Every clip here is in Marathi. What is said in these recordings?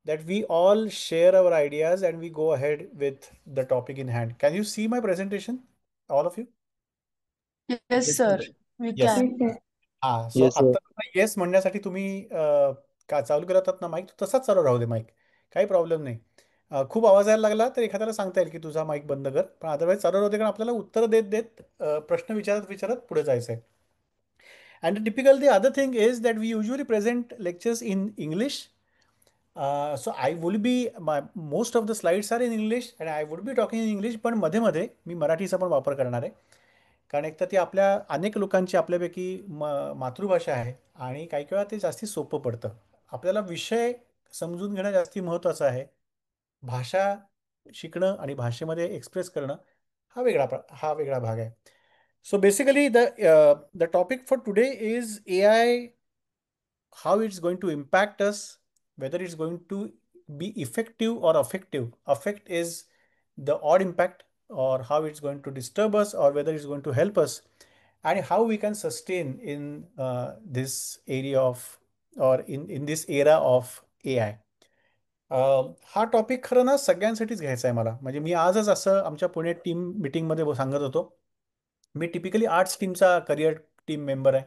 that we all share our ideas and we go ahead with the topic in hand. Can you see my presentation, all of you? Yes, Yes, sir. Sandesh. We Yes. can. हा सो Yes, sir. आता येस म्हणण्यासाठी तुम्ही का चालू करतात ना माईक, तसाच चालू राहू दे माईक. काही प्रॉब्लेम नाही. खूप आवाज यायला लागला तर एखाद्याला सांगता येईल की तुझा माईक बंद कर, पण अदरवाईज चालू राहू दे, कारण आपल्याला उत्तर देत देत प्रश्न विचारत विचारत पुढे जायचं आहे. And typical the other thing is that we usually present lectures in English. So I will be most of the slides are in English and I would be talking in English, पण मध्ये मध्ये मी मराठीचा पण वापर करणार आहे. कारण एक तर ती आपल्या अनेक लोकांची आपल्यापैकी मातृभाषा आहे आणि काही वेळा ते जास्ती सोपं पडतं. आपल्याला विषय समजून घेणं जास्ती महत्त्वाचं आहे. भाषा शिकणं आणि भाषेमध्ये एक्सप्रेस करणं हा वेगळा भाग आहे. So basically, the topic for today is AI, how it's going to impact us, whether it's going to be effective or affective. Affect is the odd impact, or how it's going to disturb us, or whether it's going to help us, and how we can sustain in this area of, or in this era of AI. हा टॉपिक खरं ना सगळ्यांसाठीच घ्यायचा आहे मला. म्हणजे मी आजच असं आमच्या पुणे टीम मीटिंगमध्ये सांगत होतो. मी टिपिकली आर्ट्स टीमचा करिअर टीम मेंबर आहे.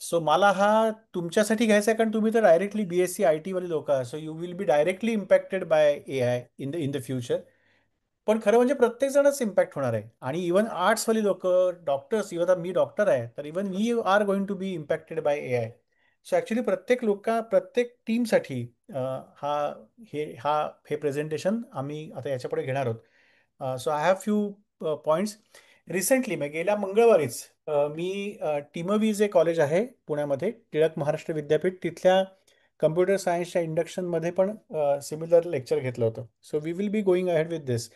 सो मला हा तुमच्यासाठी घ्यायचा आहे, कारण तुम्ही तर डायरेक्टली BSc IT वाले लोक आहात. So you will be directly impacted by AI in the future. पण खरं म्हणजे प्रत्येक जणच इम्पॅक्ट होणार आहे. आणि इवन आर्ट्सवाली लोक, डॉक्टर्स, इवन मी डॉक्टर आहे, तर even we are going to be impacted by AI. So actually प्रत्येक टीमसाठी हा हा हे प्रेझेंटेशन आम्ही आता याच्यापुढे घेणार आहोत. So I have few points. Recently मी गेल्या मंगळवारीच मी टीमवी जे कॉलेज आहे पुण्यामध्ये, टिळक महाराष्ट्र विद्यापीठ, तिथल्या कम्प्युटर सायन्सच्या इंडक्शनमध्ये पण सिमिलर लेक्चर घेतलं होतं. So we will be going ahead with this.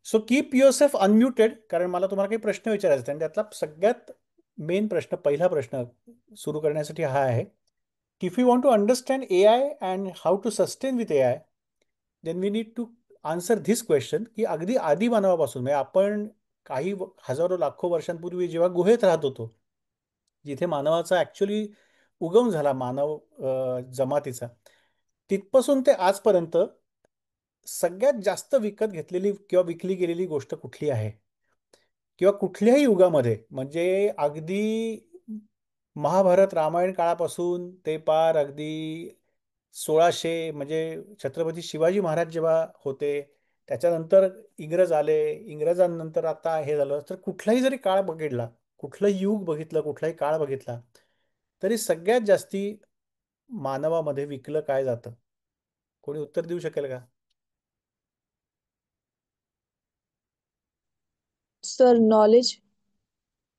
So keep yourself unmuted, कारण मला तुम्हाला काही प्रश्न विचारायचे आहेत आणि त्यातला सगळ्यात मेन प्रश्न, पहिला प्रश्न सुरू करण्यासाठी हा आहे की if you want to understand AI and how to sustain with AI, then we need to answer this question, की अगदी आधी मानवापासून, म्हणजे आपण काही हजारो लाखो वर्षांपूर्वी जेव्हा गुहेत राहत होतो, जिथे मानवाचा ॲक्च्युली उगम झाला, मानव जमातीचा, तिथपासून ते आजपर्यंत सगळ्यात जास्त विकत घेतलेली किंवा विकली गेलेली गोष्ट कुठली आहे, किंवा कुठल्याही युगामध्ये, म्हणजे अगदी महाभारत रामायण काळापासून ते पार अगदी 1600, म्हणजे छत्रपती शिवाजी महाराज जेव्हा होते, त्याच्यानंतर इंग्रज आले, इंग्रजांनंतर आता हे झालं, तर कुठलाही जरी काळ बघितला, कुठलं युग बघितलं, कुठलाही काळ बघितला, तरी सगळ्यात जास्ती मानवामध्ये विकलं काय जातं? कोणी उत्तर देऊ शकेल का? Sir, knowledge.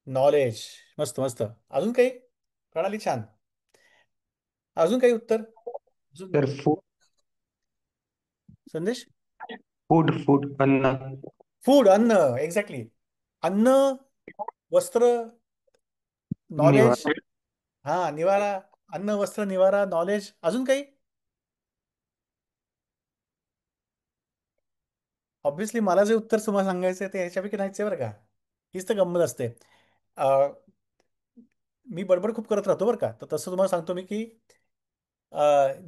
नॉलेज. मस्त मस्त. अजून काही? प्रणाली छान. अजून काही उत्तर? अजून? Sir, संदेश? food, अन्न. फूड, अन्न. एक्झॅक्टली. अन्न, वस्त्र, नॉलेज. निवारा. हा, निवारा. अन्न, वस्त्र, निवारा, नॉलेज. अजून काही? ऑब्व्हियसली मला जे उत्तर तुम्हाला सांगायचं आहे ते ह्याच्यापैकी नाहीच आहे बरं का. हीच तर गंमत असते. अं, मी बडबड खूप करत राहतो बरं का, तर तसं तुम्हाला सांगतो मी की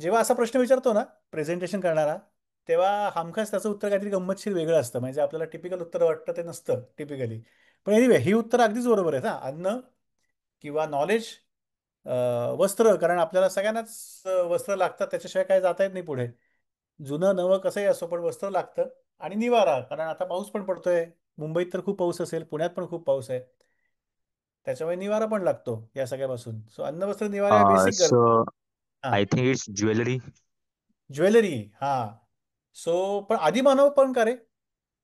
जेव्हा असा प्रश्न विचारतो ना प्रेझेंटेशन करणारा, तेव्हा हमखास त्याचं उत्तर काहीतरी गंमतशीर वेगळं असतं. म्हणजे आपल्याला टिपिकल उत्तर वाटतं ते नसतं टिपिकली. पण एनिवे, ही उत्तर अगदीच बरोबर आहेत. अन्न किंवा नॉलेज, वस्त्र, कारण आपल्याला सगळ्यांनाच वस्त्र लागतात, त्याच्याशिवाय काय जाता येत नाही पुढे. जुनं नवं कसंही असो, पण वस्त्र लागतं. आणि निवारा, कारण आता पाऊस पण पडतोय. मुंबईत तर खूप पाऊस असेल, पुण्यात पण खूप पाऊस आहे, त्याच्यामुळे निवारा पण लागतो या सगळ्यापासून. सो अन्न, वस्त्र, निवारा या बेसिक गरज. So हां. I think it's jewelry. Jewellery. हा. सो पण आदिमानव पण का रे?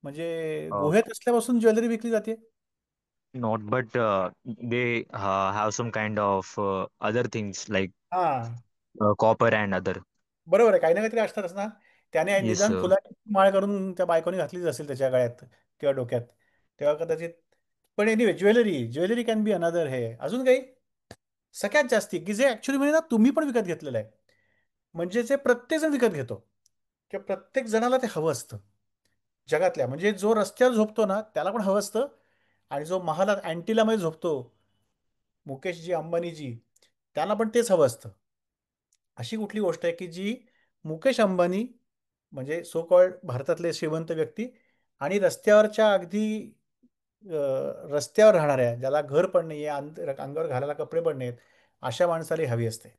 म्हणजे Uh, गुहेत असल्यापासून ज्वेलरी विकली जाते. Not, but they have some kind of other things like हा, copper and other. बरोबर आहे. काही ना काहीतरी असणारच ना. त्याने Yes. निदान फुलाची माळ करून त्या बायकोनी घातलीच असेल त्याच्या गळ्यात किंवा डोक्यात, तेव्हा कदाचित. पण anyway, jewellery, jewellery can be another. हे अजून काही? सगळ्यात जास्ती की जे ऍक्च्युली म्हणजे ना तुम्ही पण विकत घेतलेलं आहे, म्हणजे जे प्रत्येक जण विकत घेतो, किंवा प्रत्येक जणाला ते हवं असतं जगातल्या. म्हणजे जो रस्त्यावर झोपतो ना त्याला पण हवं असतं, आणि जो महालात अँटिलामध्ये झोपतो, मुकेशजी, अंबानीजी, त्यांना पण तेच हवं असतं. अशी कुठली गोष्ट आहे की जी मुकेश अंबानी म्हणजे सो कॉल्ड भारतातले श्रीमंत व्यक्ती आणि रस्त्यावरच्या अगदी रस्त्यावर राहणाऱ्या, ज्याला घर पण नाही आहे, अंगावर घालायला कपडे पण नाहीत, अशा माणसाला हवी असते.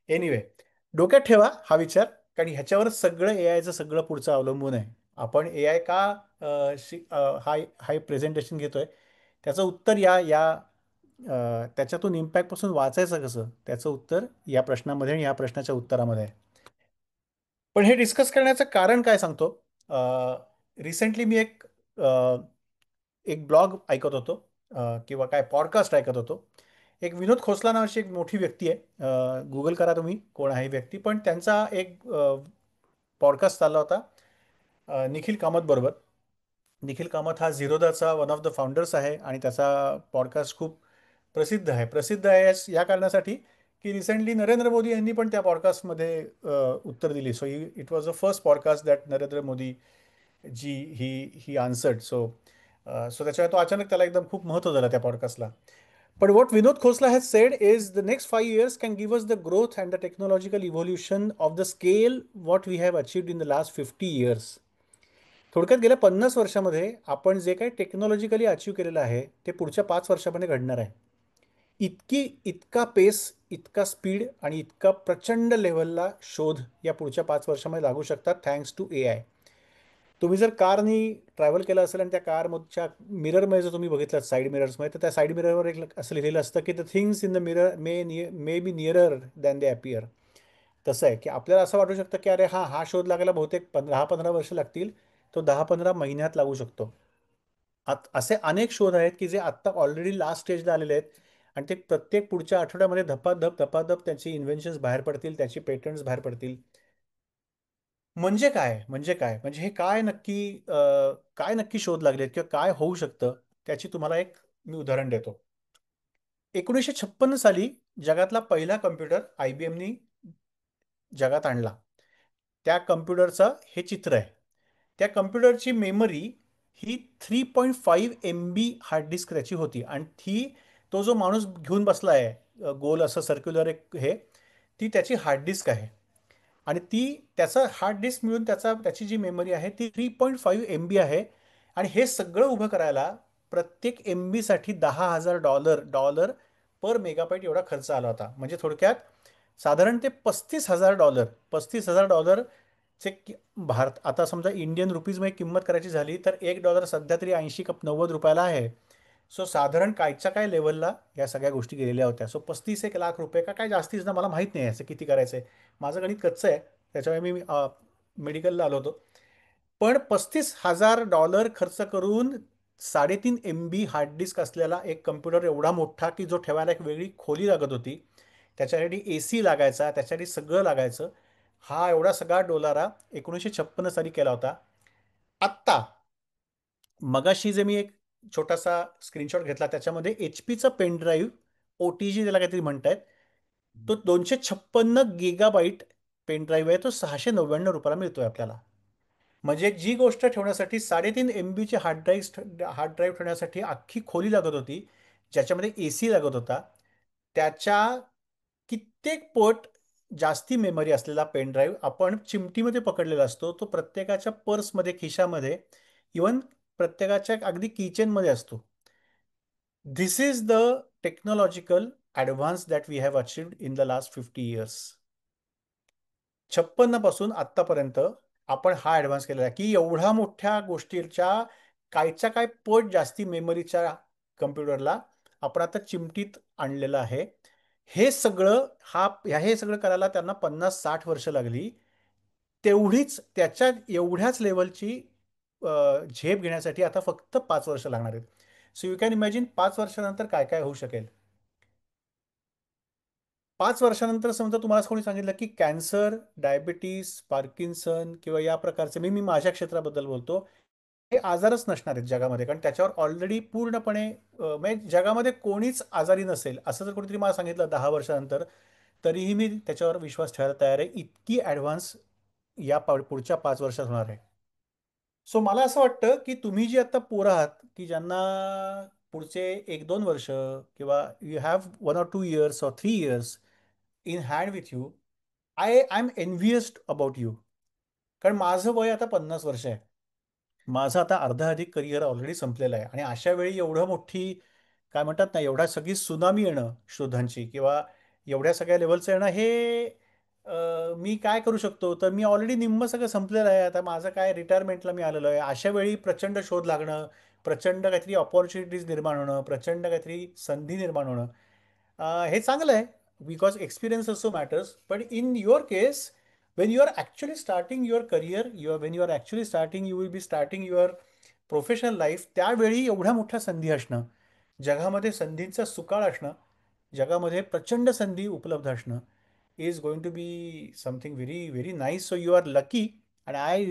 एनिवे, डोक्यात ठेवा हा विचार, कारण ह्याच्यावरच सगळं एआयचं सगळं पुढचं अवलंबून आहे. आपण एआय का हाय प्रेझेंटेशन घेतोय, त्याचं उत्तर त्याच्यातून इम्पॅक्टपासून वाचायचं कसं, त्याचं उत्तर या प्रश्नामध्ये आणि या प्रश्नाच्या उत्तरामध्ये आहे. पण हे डिस्कस करण्याचं कारण काय सांगतो. रिसेंटली मी एक ब्लॉग ऐकत होतो, किंवा काय पॉडकास्ट ऐकत होतो. एक विनोद खोसला नावाची एक मोठी व्यक्ती आहे, गुगल करा तुम्ही कोण आहे व्यक्ती, पण त्यांचा एक पॉडकास्ट चालला होता निखिल कामत बरोबर. निखिल कामत हा झिरोदाचा वन ऑफ द फाउंडर्स आहे आणि त्याचा पॉडकास्ट खूप प्रसिद्ध आहे. प्रसिद्ध आहे या कारणासाठी की रिसेंटली नरेंद्र मोदी यांनी पण त्या पॉडकास्टमध्ये उत्तर दिली. So it was the first podcast that Narendra Modi ji he answered. So त्याच्यामुळे तो अचानक त्याला एकदम खूप महत्त्व झालं त्या पॉडकास्टला. But what Vinod Khosla has said is the next 5 years can give us the growth and the technological evolution of the scale what we have achieved in the last 50 years. थोडक्यात गेल्या 50 वर्षामध्ये आपण जे काही टेक्नॉलॉजिकली अचीव केलेलं आहे ते पुढच्या 5 वर्षामध्ये घडणार आहे. इतका पेस, इतका स्पीड आणि इतका प्रचंड लेवलला शोध या पुढच्या 5 वर्षामध्ये लागू शकतात थँक्स टू ए आय. तुम्ही जर कारनी ट्रॅव्हल केलं असेल आणि त्या कारमधच्या मिररमध्ये जर तुम्ही बघितलं साईड मिरर्समध्ये, तर त्या साईड मिररवर एक असं लिहिलेलं असतं की the things in the mirror may be nearer than they appear. तसं आहे की आपल्याला असं वाटू शकतं की अरे हा शोध लागायला बहुतेक 10-15 वर्ष लागतील, तो 10-15 महिन्यात लागू शकतो. असे अनेक शोध आहेत की जे आत्ता ऑलरेडी लास्ट स्टेजला आलेले आहेत आणि ते प्रत्येक पुढच्या आठवड्यामध्ये धपाधप त्याची इन्व्हेन्शन्स बाहेर पडतील, त्याची पेटंट्स बाहेर पडतील. म्हणजे हे काय नक्की शोध लागलेत किंवा काय होऊ शकतं, त्याची तुम्हाला एक मी उदाहरण देतो. 1956 साली जगातला पहिला कम्प्युटर IBMनी जगात आणला. त्या कम्प्युटरचं हे चित्र आहे. त्या कम्प्युटरची मेमरी ही 3.5 MB हार्ड डिस्क त्याची होती आणि तो जो माणूस घेऊन बसला आहे गोल असं सर्क्युलर एक ती त्याची हार्ड डिस्क आहे. आणि त्याचा हार्ड डिस्क मिळून त्याची जी मेमरी आहे ती 3.5 MB आहे. आणि हे सगळं उभं करायला प्रत्येक MB साठी $10,000 पर मेगाबाईट एवढा खर्च आला होता. म्हणजे थोडक्यात साधारण ते $35,000 भारत आता समजा इंडियन रुपीजमध्ये किंमत करायची झाली तर $1 सध्या तरी 80-90 रुपयाला आहे. सो साधारण कायच्या काय लेवलला या सगळ्या गोष्टी गेलेल्या होत्या. सो 35-1 लाख रुपये का काय जास्तीच ना, मला माहीत नाही असं किती करायचं आहे. माझं गणित कच्चं आहे, त्याच्यामुळे मी मेडिकलला आलो होतो. पण $35,000 खर्च करून 3.5 MB हार्ड डिस्क असलेला एक कम्प्युटर एवढा मोठा की जो ठेवायला एक वेगळी खोली लागत होती, त्याच्यासाठी AC लागायचा, त्याच्यासाठी सगळं लागायचं. हा एवढा सगळा डोलारा 1956 साली केला होता. आत्ता मगाशी जे मी एक छोटासा स्क्रीनशॉट घेतला त्याच्यामध्ये HP चा पेन ड्राईव्ह OTG त्याला काहीतरी म्हणतायत, तो 256 GB पेन ड्राईव्ह आहे, तो ₹699 मिळतोय आपल्याला. म्हणजे जी गोष्ट ठेवण्यासाठी 3.5 MB ची हार्ड ड्राईव्ह ठेवण्यासाठी अख्खी खोली लागत होती, ज्याच्यामध्ये AC लागत होता, त्याच्या कित्येक पट जास्ती मेमरी असलेला पेन ड्राईव्ह आपण चिमटीमध्ये पकडलेला असतो. तो प्रत्येकाच्या पर्समध्ये, खिशामध्ये, इवन प्रत्येकाच्या अगदी किचनमध्ये असतो. This is the technological advance that we have achieved in the last 50 years. 56 पासून आत्तापर्यंत आपण हा ॲडव्हान्स केलेला आहे की एवढ्या मोठ्या गोष्टीच्या कायच्या काय पट जास्ती मेमरीच्या कम्प्युटरला आपण आता चिमटीत आणलेलं आहे. हे सगळं करायला त्यांना 50-60 वर्ष लागली. एवढ्याच लेवलची झेप घेण्यासाठी आता फक्त 5 वर्ष लागणार आहेत. सो यू कॅन इमॅजिन 5 वर्षानंतर काय काय होऊ शकेल. 5 वर्षानंतर समजा तुम्हाला कोणी सांगितलं की कॅन्सर, डायबिटीस, पार्किन्सन किंवा या प्रकारचे, मी माझ्या क्षेत्राबद्दल बोलतो, हे आजारच नसणार आहेत जगामध्ये, कारण त्याच्यावर ऑलरेडी पूर्णपणे म्हणजे जगामध्ये कोणीच आजारी नसेल असं जर कोणीतरी मला सांगितलं 10 वर्षानंतर, तरीही मी त्याच्यावर विश्वास ठेवायला तयार आहे. इतकी ॲडव्हान्स या पुढच्या 5 वर्षात होणार आहे. सो मला असं वाटतं की तुम्ही जी आता पोरं आहात की ज्यांना पुढचे 1-2 वर्ष किंवा you have 1 or 2 years or 3 years in hand with you. I am envious about you. कारण माझं वय आता 50 वर्ष आहे. माझं आता अर्धा अधिक करिअर ऑलरेडी संपलेलं आहे आणि अशा वेळी एवढं मोठी काय म्हणतात ना, एवढ्या सगळी सुनामी येणं शोधांची किंवा एवढ्या सगळ्या लेवलचं येणं हे मी काय करू शकतो? तर मी ऑलरेडी निम्मं सगळं संपलेलं आहे. आता माझं काय रिटायरमेंटला मी आलेलो आहे. अशा वेळी प्रचंड शोध लागणं, प्रचंड काहीतरी अपॉर्च्युनिटीज निर्माण होणं, प्रचंड काहीतरी संधी निर्माण होणं, हे चांगलं आहे. Because experience also matters. But in your case, when you are actually starting your career, when you are actually starting, you will be starting your professional life, त्यावेळी एवढ्या मोठ्या संधी असणं, जगामध्ये संधींचा सुकाळ असणं, जगामध्ये प्रचंड संधी उपलब्ध असणं is going to be something very very nice. So you are lucky and I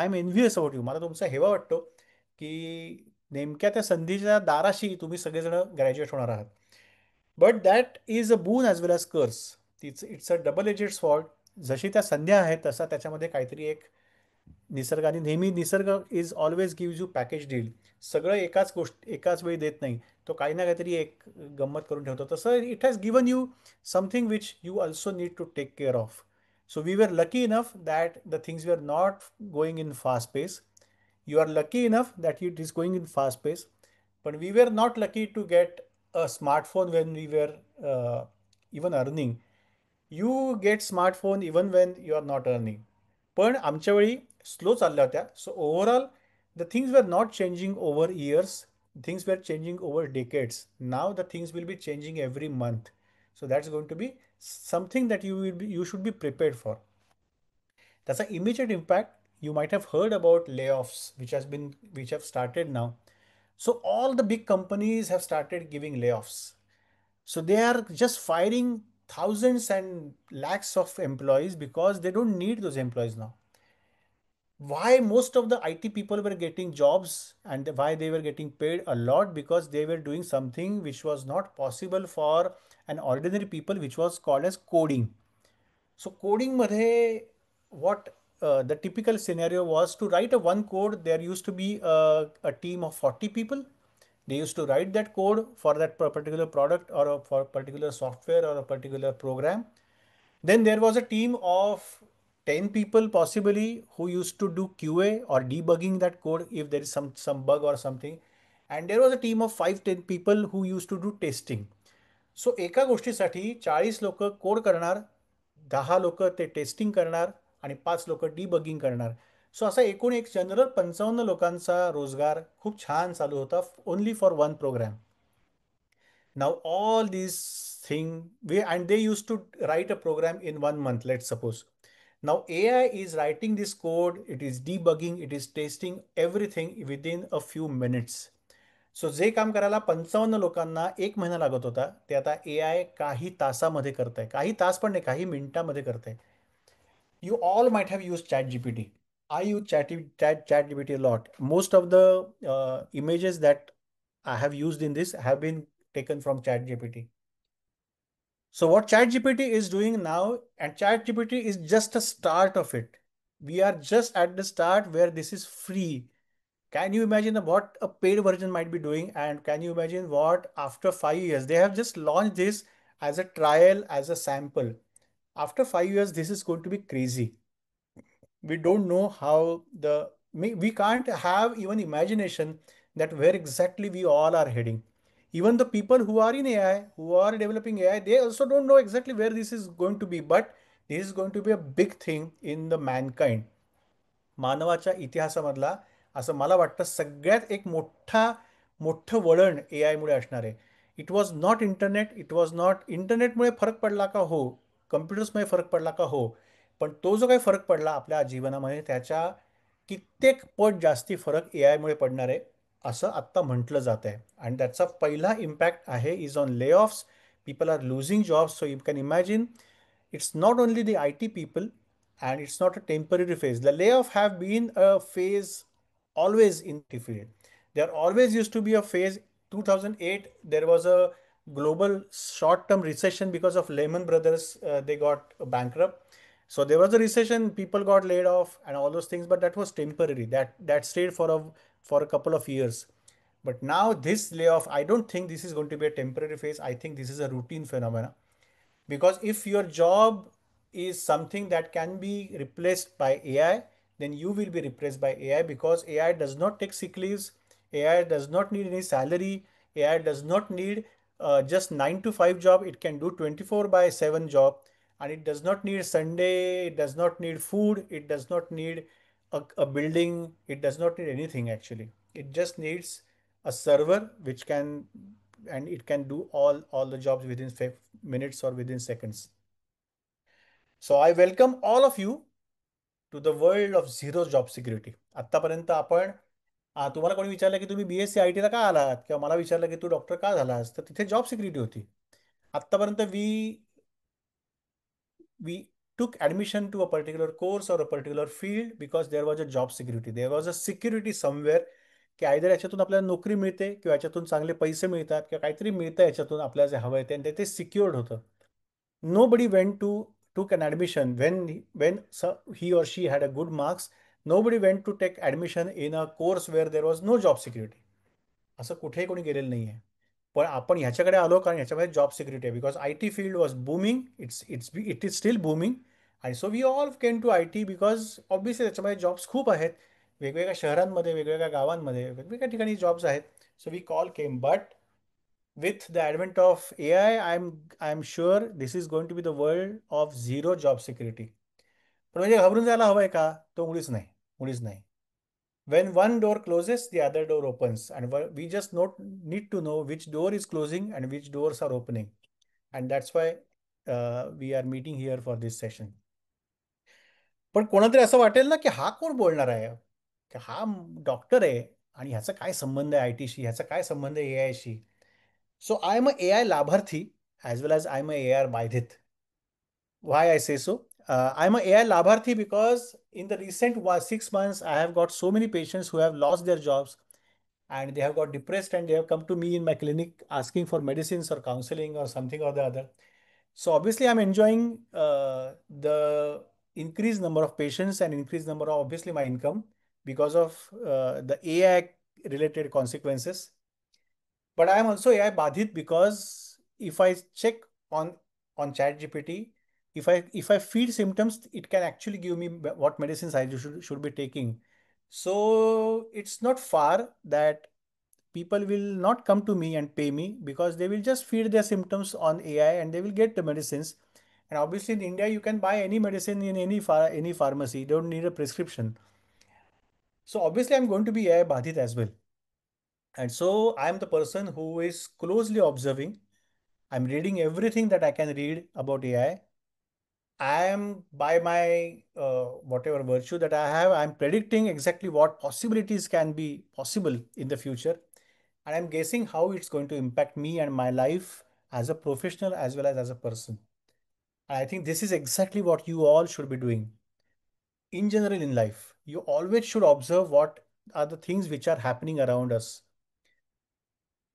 am envious about you. मला तुमचा हेवा वाटतो की नेमक्या त्या संधीच्या दाराशी तुम्ही सगळेजण ग्रॅज्युएट होणार आहात. बट दॅट इज अ बून ॲज वेल ॲज कर्स. It's a double aged sword. जशी त्या संध्या आहेत तसा त्याच्यामध्ये काहीतरी एक निसर्गाने नेहमी, निसर्ग is always gives you package deal. सगळं एकाच गोष्ट एकाच वेळी देत नाही, तो काही ना काहीतरी एक गंमत करून ठेवतो. तसं it has given you something which you also need to take care of. So we were lucky enough that the things we are not going in fast pace. You are lucky enough that it is going in fast pace, but we were not lucky to get a smartphone when we were even earning. You get smartphone even when you are not earning. पण आमच्या वेळी स्लो चालल्या होत्या. So overall the things were not changing over years, things were changing over decades. Now the things will be changing every month. So that's going to be something that you should be prepared for. त्याचा immediate impact, you might have heard about layoffs which have started now. So all the big companies have started giving layoffs. So they are just firing thousands and lakhs of employees because they don't need those employees now. Why most of the IT people were getting jobs and why they were getting paid a lot? Because they were doing something which was not possible for an ordinary people, which was called as coding. So coding मध्ये what the typical scenario was, to write a one code, there used to be a team of 40 people. They used to write that code for that particular product or for a particular software or a particular program. Then there was a team of 10 people possibly who used to do QA or debugging that code if there is some bug or something. And there was a team of 5-10 people who used to do testing. So एका गोष्टीसाठी 40 लोक कोड करणार, 10 लोक ते टेस्टिंग करणार आणि 5 लोक डिबगिंग करणार. सो असा एकूण एक जनरल 55 लोकांचा रोजगार खूप छान चालू होता, only for one program. Now all these and they used to write a program in 1 month, let's suppose. Now AI is writing this code, it is debugging, it is testing everything within a few minutes. So जे काम करायला 55 लोकांना 1 महिना लागत होता, ते आता ए आय काही तासामध्ये करत आहे. काही तास पण नाही, काही मिनिटामध्ये करत आहे. You all might have used ChatGPT. I use ChatGPT a lot. Most of the images that I have used in this have been taken from ChatGPT. So what ChatGPT is doing now, and ChatGPT is just a start of it. We are just at the start where this is free. Can you imagine what a paid version might be doing? And can you imagine what after 5 years, they have just launched this as a trial, as a sample. After 5 years, this is going to be crazy. We don't know how we can't have even imagination that where exactly we all are heading. Even the people who are in AI, who are developing AI, they also don't know exactly where this is going to be, but this is going to be a big thing in the mankind. मानवाच्या इतिहासामधला असं मला वाटतं सगळ्यात एक मोठं वळण ए आयमुळे असणार आहे. It was not internet, it was not इंटरनेटमुळे फरक पडला का? हो. कम्प्युटर्समुळे फरक पडला का? हो. पण तो जो काही फरक पडला आपल्या जीवनामध्ये, त्याच्या कित्येक पट जास्ती फरक ए आयमुळे पडणार आहे असं आत्ता म्हटलं जात आहे. आणि त्याचा पहिला इम्पॅक्ट आहे is on layoffs. People are losing jobs. So you can imagine it's not only the IT people and it's not a temporary phase. The layoff have been a phase always in the field. There always used to be a phase. 2008, there was a global short-term recession because of Lehman Brothers. They got bankrupt. So there was a recession, people got laid off and all those things, but that was temporary. That stayed for a couple of years. But now this layoff, I don't think this is going to be a temporary phase. I think this is a routine phenomena. Because if your job is something that can be replaced by AI, then you will be replaced by AI, because AI does not take sick leaves, AI does not need any salary, AI does not need just 9 to 5 job, it can do 24 by 7 job, and it does not need Sunday, it does not need food, it does not need a building, it does not need anything actually. It just needs a server which can, and it can do all the jobs within minutes or within seconds. So I welcome all of you to the world of zero job security. आतापर्यंत आपण तुम्हाला कोणी विचारलं की तुम्ही BSc IT ला का आलात, किंवा मला विचारलं की तू डॉक्टर का झालास, तर तिथे जॉब सिक्युरिटी होती. आतापर्यंत we took admission to a particular course or a particular field because there was a job security. There was a security somewhere की आयदर याच्यातून आपल्याला नोकरी मिळते, किंवा याच्यातून चांगले पैसे मिळतात, किंवा काहीतरी मिळतं याच्यातून आपल्याला जे हवं आहे ते, आणि ते सिक्युअर्ड होतं. Nobody went to took an admission when he or she had a good marks. Nobody went to take admission in a course where there was no job security. असं कुठेही कोणी गेलेलं नाही आहे. पण आपण ह्याच्याकडे आलो कारण ह्याच्यामध्ये जॉब सिक्युरिटी आहे, because IT field was booming, it is still booming. आणि so we all came to IT because obviously त्याच्यामध्ये जॉब्स खूप आहेत, वेगवेगळ्या शहरांमध्ये, वेगवेगळ्या गावांमध्ये, वेगवेगळ्या ठिकाणी जॉब्स आहेत. So we call came, but with the advent of AI, I'm sure this is going to be the world of zero job security. पण म्हणजे घाबरून जायला हवंय का? तो मुळीच नाही, मुळीच नाही. When one door closes, the other door opens, and we just not need to know which door is closing and which doors are opening, and that's why we are meeting here for this session. पण कोणातरी असं वाटेल ना की हा कोण बोलणार आहे, की हा डॉक्टर आहे आणि ह्याचा काय संबंध आहे IT शी, ह्याचा काय संबंध आहे AI she. So I am a AI Labharthi as well as I'm a AI Baidhit. Why I say so? I'm a AI Labharthi because in the recent 6 months, I have got so many patients who have lost their jobs and they have got depressed, and they have come to me in my clinic asking for medicines or counseling or something or the other. So obviously, I'm enjoying the increased number of patients and increased number of obviously my income because of the AI related consequences. But I am also AI Badhit because if I check on ChatGPT, if I feed symptoms, it can actually give me what medicines I should be taking. So it's not far that people will not come to me and pay me, because they will just feed their symptoms on AI and they will get the medicines. And obviously in India, you can buy any medicine in any pharmacy. You don't need a prescription. So obviously I'm going to be AI Badhit as well. And so I'm the person who is closely observing. I'm reading everything that I can read about AI. I am, by my whatever virtue that I have, I'm predicting exactly what possibilities can be possible in the future. And I'm guessing how it's going to impact me and my life as a professional as well as a person. And I think this is exactly what you all should be doing. In general, in life, you always should observe what are the things which are happening around us.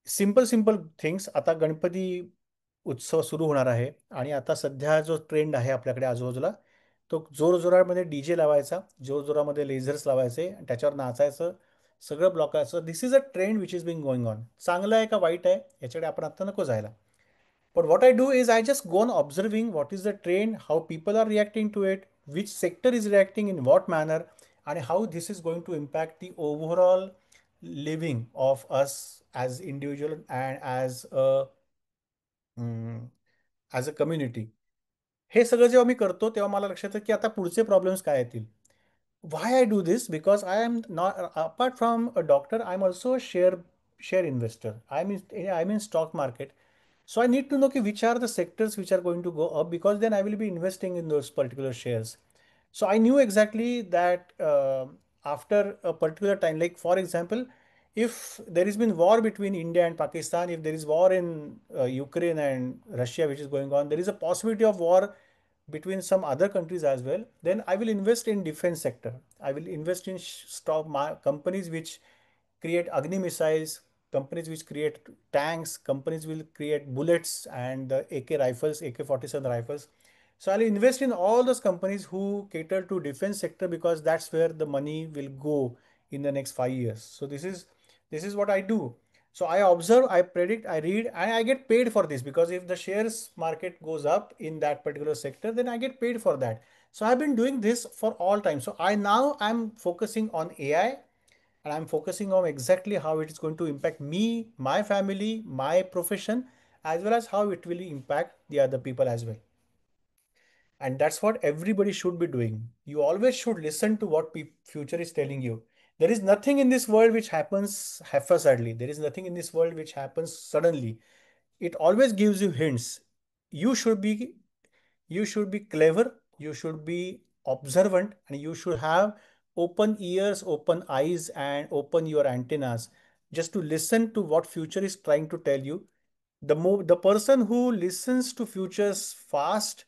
Simple things. आता गणपती उत्सव सुरू होणार आहे, आणि आता सध्या जो ट्रेंड आहे आपल्याकडे आजूबाजूला, तो जोरजोरामध्ये DJ लावायचा, जोरजोरामध्ये लेझर्स लावायचे आणि त्याच्यावर नाचायचं, सगळं ब्लॉकायचं. This is a trend which is being going on. चांगलं आहे का वाईट आहे याच्याकडे आपण आता नको जायला. But what I do is I just go on observing what is the trend, how people are reacting to it, which sector is reacting in what manner, and how this is going to impact the overall living of us as individual and as a community. हे सगळं जेव्हा मी करतो तेव्हा मला लक्षात येतं की आता पुढचे प्रॉब्लेम्स काय येतील. Why I do this? Because I am not, apart from a doctor, I'm also a share investor. I'm in stock market. So I need to know which are the sectors which are going to go up, because then I will be investing in those particular shares. So I knew exactly that after a particular time, like for example, if there has been war between India and Pakistan, if there is war in Ukraine and Russia, which is going on, there is a possibility of war between some other countries as well. Then I will invest in defense sector. I will invest in companies which create Agni missiles, companies which create tanks, companies will create bullets and the AK rifles, AK-47 rifles. So I'll invest in all those companies who cater to defense sector, because that's where the money will go in the next 5 years. So this is what I do. So I observe, I predict, I read, and I get paid for this, because if the shares market goes up in that particular sector, then I get paid for that. So I've been doing this for all time. So I'm focusing on AI, and I'm focusing on exactly how it is going to impact me, my family, my profession, as well as how it will impact the other people as well. And that's what everybody should be doing. You always should listen to what future is telling you. There is nothing in this world which happens haphazardly. There is nothing in this world which happens suddenly. It always gives you hints. You should be you should be clever, you should be observant, and you should have open ears, open eyes, and open your antennas just to listen to what future is trying to tell you. The person who listens to futures fast,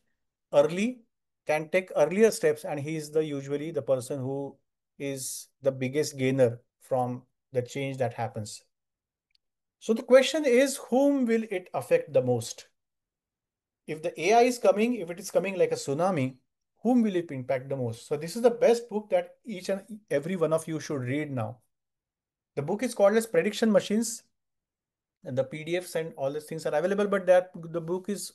early, can take earlier steps, and he is the usually the person who is the biggest gainer from the change that happens. So the question is, whom will it affect the most? If the AI is coming, if it is coming like a tsunami, whom will it impact the most? So this is the best book that each and every one of you should read now. The book is called as Prediction Machines, and the PDFs and all these things are available, but that the book is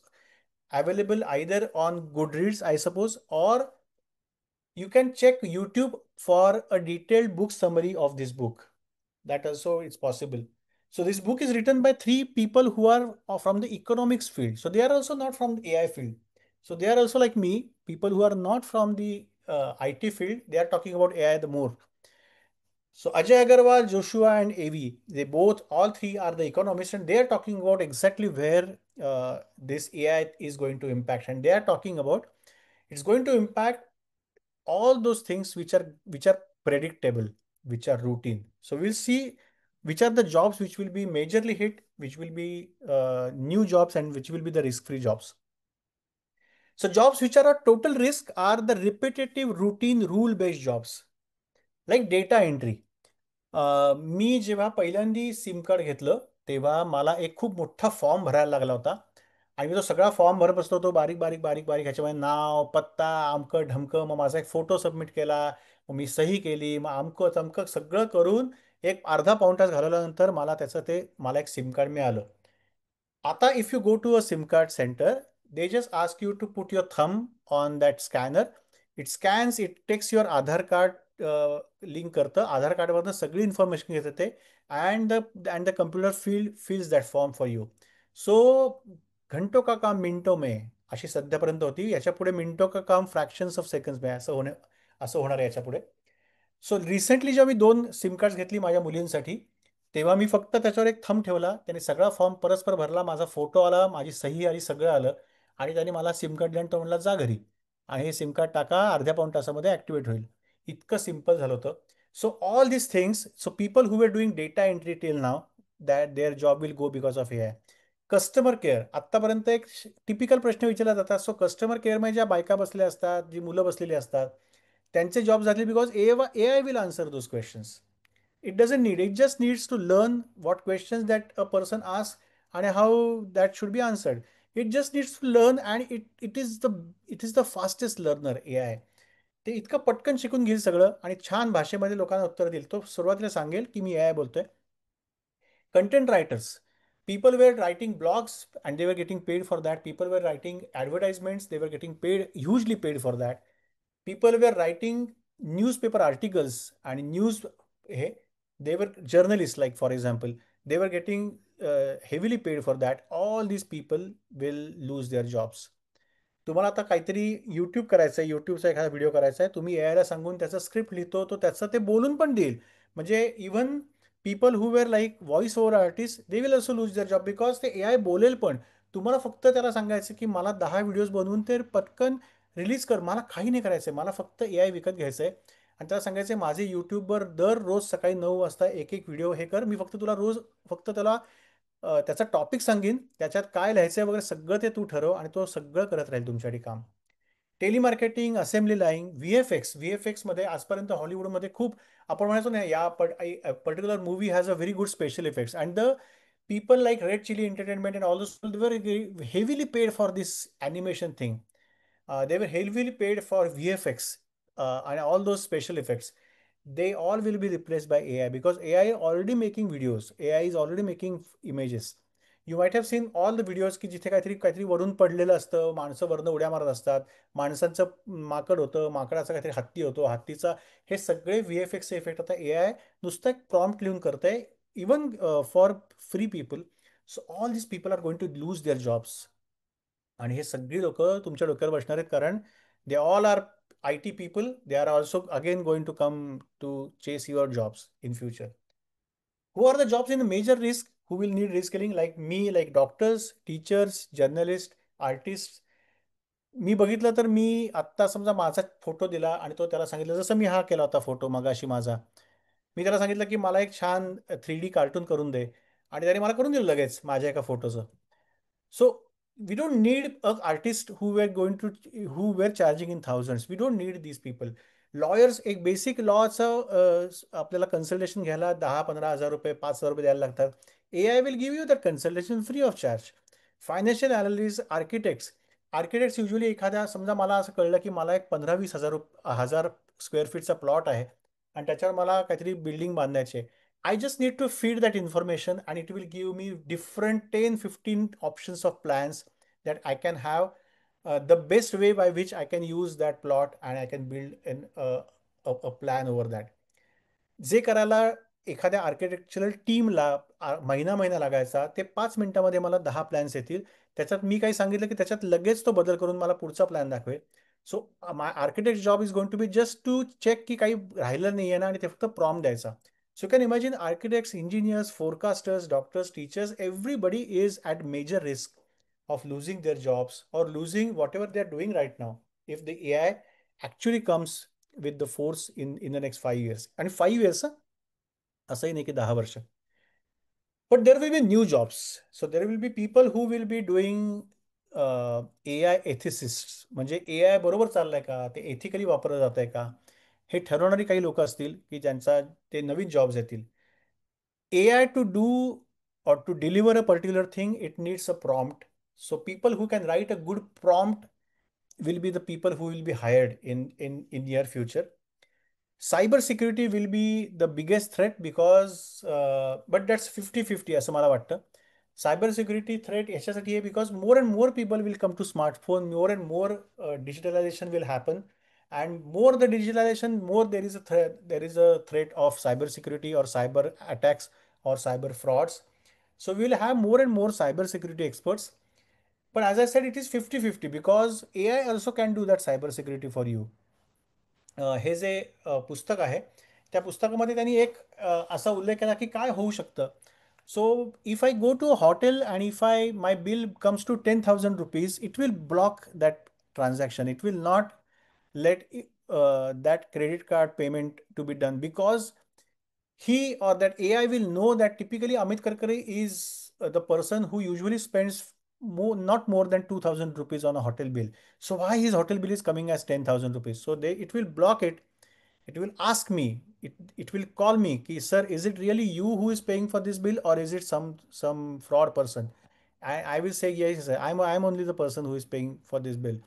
available either on Goodreads, I suppose, or you can check YouTube for a detailed book summary of this book. That also is possible. So this book is written by three people who are from the economics field. So they are also not from the AI field. So they are also like me, people who are not from the IT field. They are talking about AI the more. So Ajay Agarwal, Joshua, and AV, they both, all three are the economists, and they are talking about exactly where this AI is going to impact. And they are talking about it's going to impact all those things which are predictable, which are routine. So we'll see which are the jobs which will be majorly hit, which will be new jobs, and which will be the risk-free jobs. So jobs which are a total risk are the repetitive, routine, rule-based jobs, like data entry. मी जेव्हा पहिल्यांदी सिम कार्ड घेतलं तेव्हा मला एक खूप मोठा फॉर्म भरायला लागला होता, आणि मी तो सगळा फॉर्म भरत बसलो होतो, बारीक बारीक बारीक बारीक, ह्याच्यामध्ये नाव, पत्ता, अमकं ढमकं, मग माझा एक फोटो सबमिट केला, मग मी सही केली, मग अमकं तमकं सगळं करून एक अर्धा पाऊण तास घालवल्यानंतर मला एक सिम कार्ड मिळालं. आता if you go to a SIM card center, they just ask you to put your thumb on that scanner. It scans, it takes your Aadhaar card link करतं, आधार कार्डवरनं सगळी इन्फॉर्मेशन घेतं ते, and the computer fills that form for you. So घंटो का काम मिनिटो में अशी सध्यापर्यंत होती. याच्या पुढे मिनिटो का काम फ्रॅक्शन्स ऑफ सेकंड्स में असं होणार आहे याच्या पुढे. सो रिसेंटली जेव्हा मी 2 सिम कार्ड्स घेतली माझ्या मुलींसाठी, तेव्हा मी फक्त त्याच्यावर एक थंब ठेवला, त्याने सगळा फॉर्म परस्पर भरला, माझा फोटो आला, माझी सही आली, सगळं आलं, आणि त्याने मला सिम कार्ड दिलं आणि तो म्हणला जा घरी, आणि हे सिम कार्ड टाका, अर्ध्या पाऊण तासामध्ये ॲक्टिवेट होईल. इतकं सिम्पल झालं होतं. So all this things, so people who are doing data entry till now, that their job will go because of AI. Customer care, आत्तापर्यंत एक टिपिकल प्रश्न विचारला जातात. सो कस्टमर केअरमध्ये ज्या बायका बसलेल्या असतात, जी मुलं बसलेली असतात, त्यांचे जॉब झाले because AI will answer those questions. It doesn't need, it just needs to learn what questions that a person asks and how that should be answered. It just needs to learn, and it is the fastest learner, AI. ते इतकं पटकन शिकून घेईल सगळं, आणि छान भाषेमध्ये लोकांना उत्तर देईल. तो सुरुवातीला सांगेल की मी AI बोलतोय. Content writers, people were writing blogs and they were getting paid for that. People were writing advertisements, they were getting paid, hugely paid for that. People were writing newspaper articles and they were journalists, like for example, they were getting heavily paid for that. All these people will lose their jobs. तुम्हाला आता काहीतरी यूट्यूब करायचं आहे, यूट्यूबचा एखादा व्हिडिओ करायचा आहे, तुम्ही एआयला सांगून त्याचा स्क्रिप्ट लिहितो, तो त्याचं ते बोलून पण देईल. म्हणजे even people who were like voice over artist, they will also loose there job, because ते AI बोलेल पण. तुम्हाला फक्त त्याला सांगायचं की मला 10 व्हिडिओज बनवून ते पटकन रिलीज कर, मला काही नाही करायचं आहे, मला फक्त AI विकत घ्यायचं आहे, आणि त्याला सांगायचं आहे माझे यूट्यूबवर दररोज सकाळी 9 वाजता एक एक व्हिडिओ हे कर, मी फक्त तुला रोज फक्त त्याला त्याचा टॉपिक सांगेन, त्याच्यात काय लिहायचं आहे वगैरे सगळं ते तू ठरव, आणि तो सगळं करत राहील तुमच्यासाठी काम. Telemarketing, assembly line, V F एक्समध्ये आजपर्यंत हॉलिवूडमध्ये खूप आपण म्हणायचो ना, या particular movie has a very good special effects, and the people like Red Chili Entertainment and all those people, they were heavily paid for this animation thing. They were heavily paid for VFX and all those special effects. they all will be replaced by AI because AI is already making videos. AI is already making images. You might have seen all the videos की जिथे काहीतरी काहीतरी वरून पडलेलं असतं, माणसं वरनं उड्या मारत असतात, माणसांचं माकड होतं, माकडाचा काहीतरी हत्ती होतो, हत्तीचा, हे सगळे VFX इफेक्ट आता AI नुसतं एक प्रॉम्प्ट लिहून करतंय, even for free people. So all this people are going to lose their jobs. आणि हे सगळी लोक तुमच्या डोक्यावर बसणार आहेत कारण they all are IT people. They are also again going to come to chase your jobs in future. Who are the jobs in major risk who will need reskilling? Like me, like doctors, teachers, journalists, artists. मी बघितलं तर मी आत्ता समजा माझा फोटो दिला आणि तो त्याला सांगितलं, जसं मी हा केला होता फोटो मगाशी माझा, मी त्याला सांगितलं की मला एक छान 3D कार्टून करून दे, आणि त्याने मला करून दिलं लगेच माझ्या एका फोटोचं. So we don't need a artist who were charging in thousands. We don't need these people. Lawyers एक बेसिक लॉचं आपल्याला कन्सल्टेशन घ्यायला 10-15 हजार रुपये, 5,000 रुपये द्यायला लागतात. AI will give you that consultation free of charge. Financial analyst, architects usually एखाद्या, समजा मला असं कळलं की मला एक 15-20 हजार स्क्वेअर फीटचा प्लॉट आहे आणि त्याच्यावर मला काहीतरी बिल्डिंग बांधायची आहे. I just need to feed that information and it will give me different 10-15 options of plans that I can have, the best way by which I can use that plot and I can build a plan over that. जे करायला एखाद्या आर्किटेक्चरल टीमला महिना महिना लागायचा, ते 5 मिनिटामध्ये मला 10 प्लॅन्स येतील. त्याच्यात मी काही सांगितलं की त्याच्यात लगेच तो बदल करून मला पुढचा प्लॅन दाखवेल. So my architect job is going to be just to check की काही राहिलं नाही आहे ना, आणि ते फक्त प्रॉम्प्ट द्यायचा. So can imagine architects, engineers, forecasters, doctors, teachers, everybody is at major risk of losing their jobs or losing whatever they are doing right now if the AI actually comes with the force in the next 5 years. And 5 years, असंही नाही की 10 वर्ष. But there will be new jobs. So there will be people who will be doing AI ethicists. म्हणजे AI बरोबर चाललंय का, ते एथिकली वापरलं जात आहे का, हे ठरवणारी काही लोक असतील की ज्यांचा ते नवीन जॉब्स येतील. AI to do or to deliver a particular thing, it needs a prompt. So people who can write a good prompt will be the people who will be hired in near future. Cyber security will be the biggest threat because but that's 50-50 असं मला वाटतं. सायबर सिक्युरिटी थ्रेट याच्यासाठी आहे because more and more people will come to smartphone, more and more digitalization will happen, and more the digitalization, more there is a threat of cyber security or cyber attacks or cyber frauds. So we will have more and more cyber security experts. But as I said, it is 50-50 because AI also can do that cyber security for you. हे जे पुस्तक आहे, त्या पुस्तकामध्ये त्यांनी एक असा उल्लेख केला की काय होऊ शकतं. So if I go to a hotel and if my bill comes to 10,000 rupees, it will block that transaction. It will not let that credit card payment to be done because he or that AI will know that typically Amit Karkare is the person who usually spends not more than 2,000 rupees on a hotel bill. So why his hotel bill is coming as 10,000 rupees? So it will block it. It will ask me. It will call me. Ki, sir, is it really you who is paying for this bill or is it some fraud person? I will say yes, sir. I'm only the person who is paying for this bill.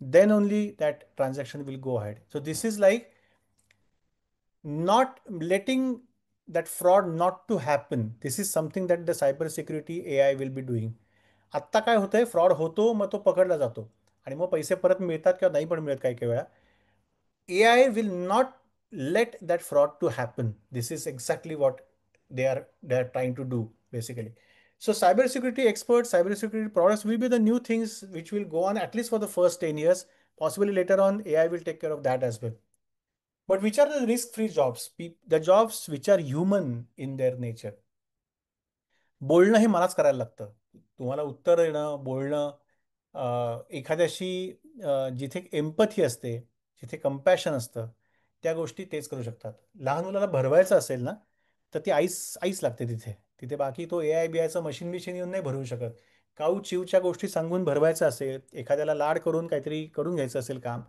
Then only that transaction will go ahead. So this is like not letting that fraud not to happen. This is something that the cyber security AI will be doing. आत्ता काय होतंय, फ्रॉड होतो, मग तो पकडला जातो आणि मग पैसे परत मिळतात किंवा नाही पण मिळत काही काही वेळा. AI will not let that fraud to happen. This is exactly what they are trying to do basically. So cybersecurity experts, cybersecurity products will be the new things which will go on at least for the first 10 years. Possibly later on, AI will take care of that as well. But which are the risk-free jobs? The jobs which are human in their nature. बोलणं हे मलाच करायला लागतं. तुम्हाला उत्तर देणं, बोलणं, एखाद्याशी जिथे एम्पथी असते, जिथे कंपॅशन असतं, त्या गोष्टी तेच करू शकतात. लहान मुलाला भरवायचं असेल ना, तर ती आईच आईच लागते तिथे. तिथे बाकी तो AI बिआयचं मशीन बिशीन येऊन नाही भरवू शकत. काऊ चिवच्या गोष्टी सांगून भरवायचं असेल, एखाद्याला लाड करून काहीतरी करून घ्यायचं असेल काम,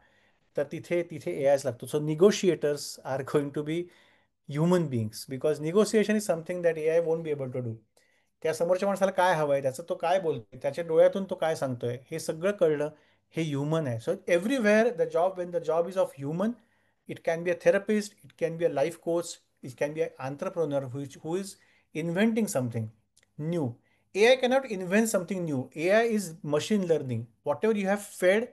तर तिथे तिथे AIच लागतो. So negotiators are going to be human beings because negotiation is something that AI won't be able to do. त्या समोरच्या माणसाला काय हवंय, त्याचं तो काय बोलतोय, त्याच्या डोळ्यातून तो काय सांगतोय, हे सगळं कळलं, हे ह्युमन आहे. So everywhere the job, Wien the job is of human, It can be a therapist, it can be a life coach, it can be an entrepreneur who is inventing something new. AI cannot invent something new. AI is machine learning. Whatever you have fed,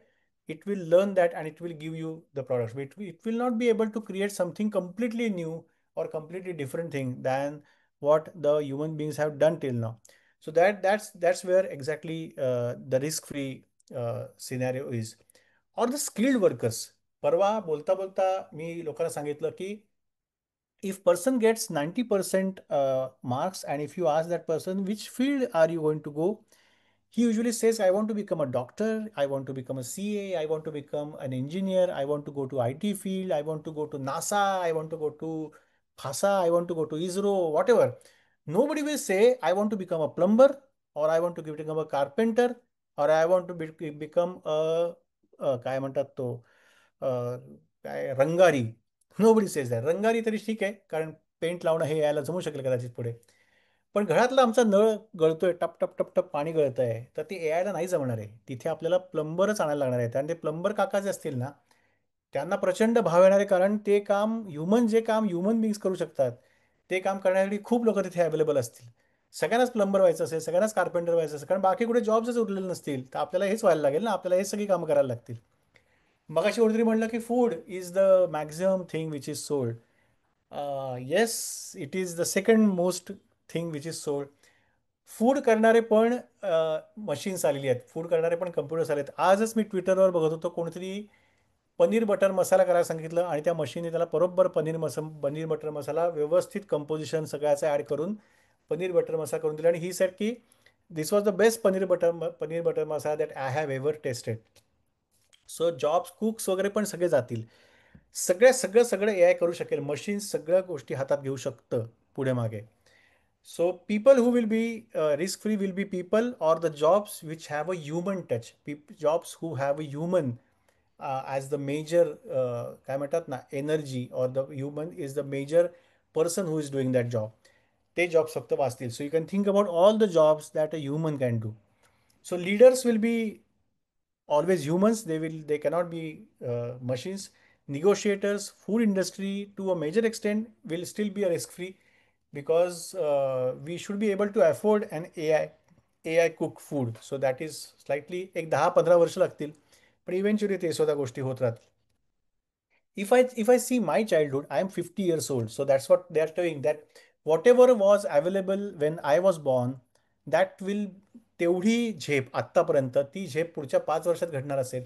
it will learn that and it will give you the products. But it will not be able to create something completely new or completely different thing than what the human beings have done till now. So that's where exactly the risk-free scenario is. Or the skilled workers. परवा बोलता बोलता मी लोकांना सांगितलं की if person gets 90% marks and if you ask that person which field are you going to go, he usually says, I want to become a doctor, I want to become a CA, I want to become an engineer, I want to go to IT field, I want to go to NASA, I want to go to FASA, I want to go to ISRO, whatever. Nobody will say, I want to become a plumber, or I want to become a carpenter, or I want to become काय म्हणतात तो काय Rangari. Nobody says that. Rangari तरी ठीक आहे, कारण पेंट लावणं हे यायला जमू शकेल कदाचित पुढे. पण घरातला आमचा नळ गळतोय, टप टप टप टप पाणी गळत आहे, तर ते यायला नाही जमणार आहे. तिथे आपल्याला प्लंबरच आणायला लागणार आहे. आणि ते प्लंबर काका जे असतील ना, त्यांना प्रचंड भाव येणार आहे, कारण ते काम जे काम ह्युमन बिंग्स करू शकतात, ते काम करण्यासाठी खूप लोक तिथे अवेलेबल असतील. सगळ्यांनाच प्लंबर व्हायचं असेल, सगळ्यांनाच कार्पेंटर व्हायचं असेल, कारण बाकी कुठे जॉब्सच उरलेले नसतील, तर आपल्याला हेच व्हायला लागेल ना, आपल्याला हे सगळी कामं करायला लागतील. मगाशी कोणतरी म्हणलं की food is the maximum thing which is sold. Yes, it is the second most thing which is sold. Food करणारे पण मशीन्स आलेली आहेत, फूड करणारे पण कम्प्युटर्स आले आहेत. आजच मी ट्विटरवर बघत होतो, कोणतरी पनीर बटर मसाला करायला सांगितलं आणि त्या मशीनने त्याला बरोबर पनीर बटर मसाला व्यवस्थित कंपोजिशन सगळ्याचं ॲड करून पनीर बटर मसाला करून दिला. आणि ही सेट की this was the best paneer butter masala that I have ever tasted. So jobs cooks वगैरे पण सगळे जातील. सगळं सगळं ए आय करू शकेल. मशीन्स सगळ्या गोष्टी हातात घेऊ शकतं पुढे मागे. So people who will be risk free will be people or the jobs which have a human touch. Jobs who have a human as the major काय म्हणतात ना energy, or the human is the major person who is doing that job. ते jobs फक्त वाचतील. So you can think about all the jobs that a human can do. So leaders will be always humans. They cannot be machines. Negotiators, food industry to a major extent will still be a risk free, because we should be able to afford an AI cook food. So that is slightly एक 10-15 वर्ष लागतील, पण इव्हेंच्युअली ते सुद्धा गोष्टी होत राहतील. If I see my childhood, I am 50 years old. So that's what they are saying, that whatever was available when I was born, that will तेवढी झेप आत्तापर्यंत ती झेप पुढच्या 5 वर्षात घडणार असेल.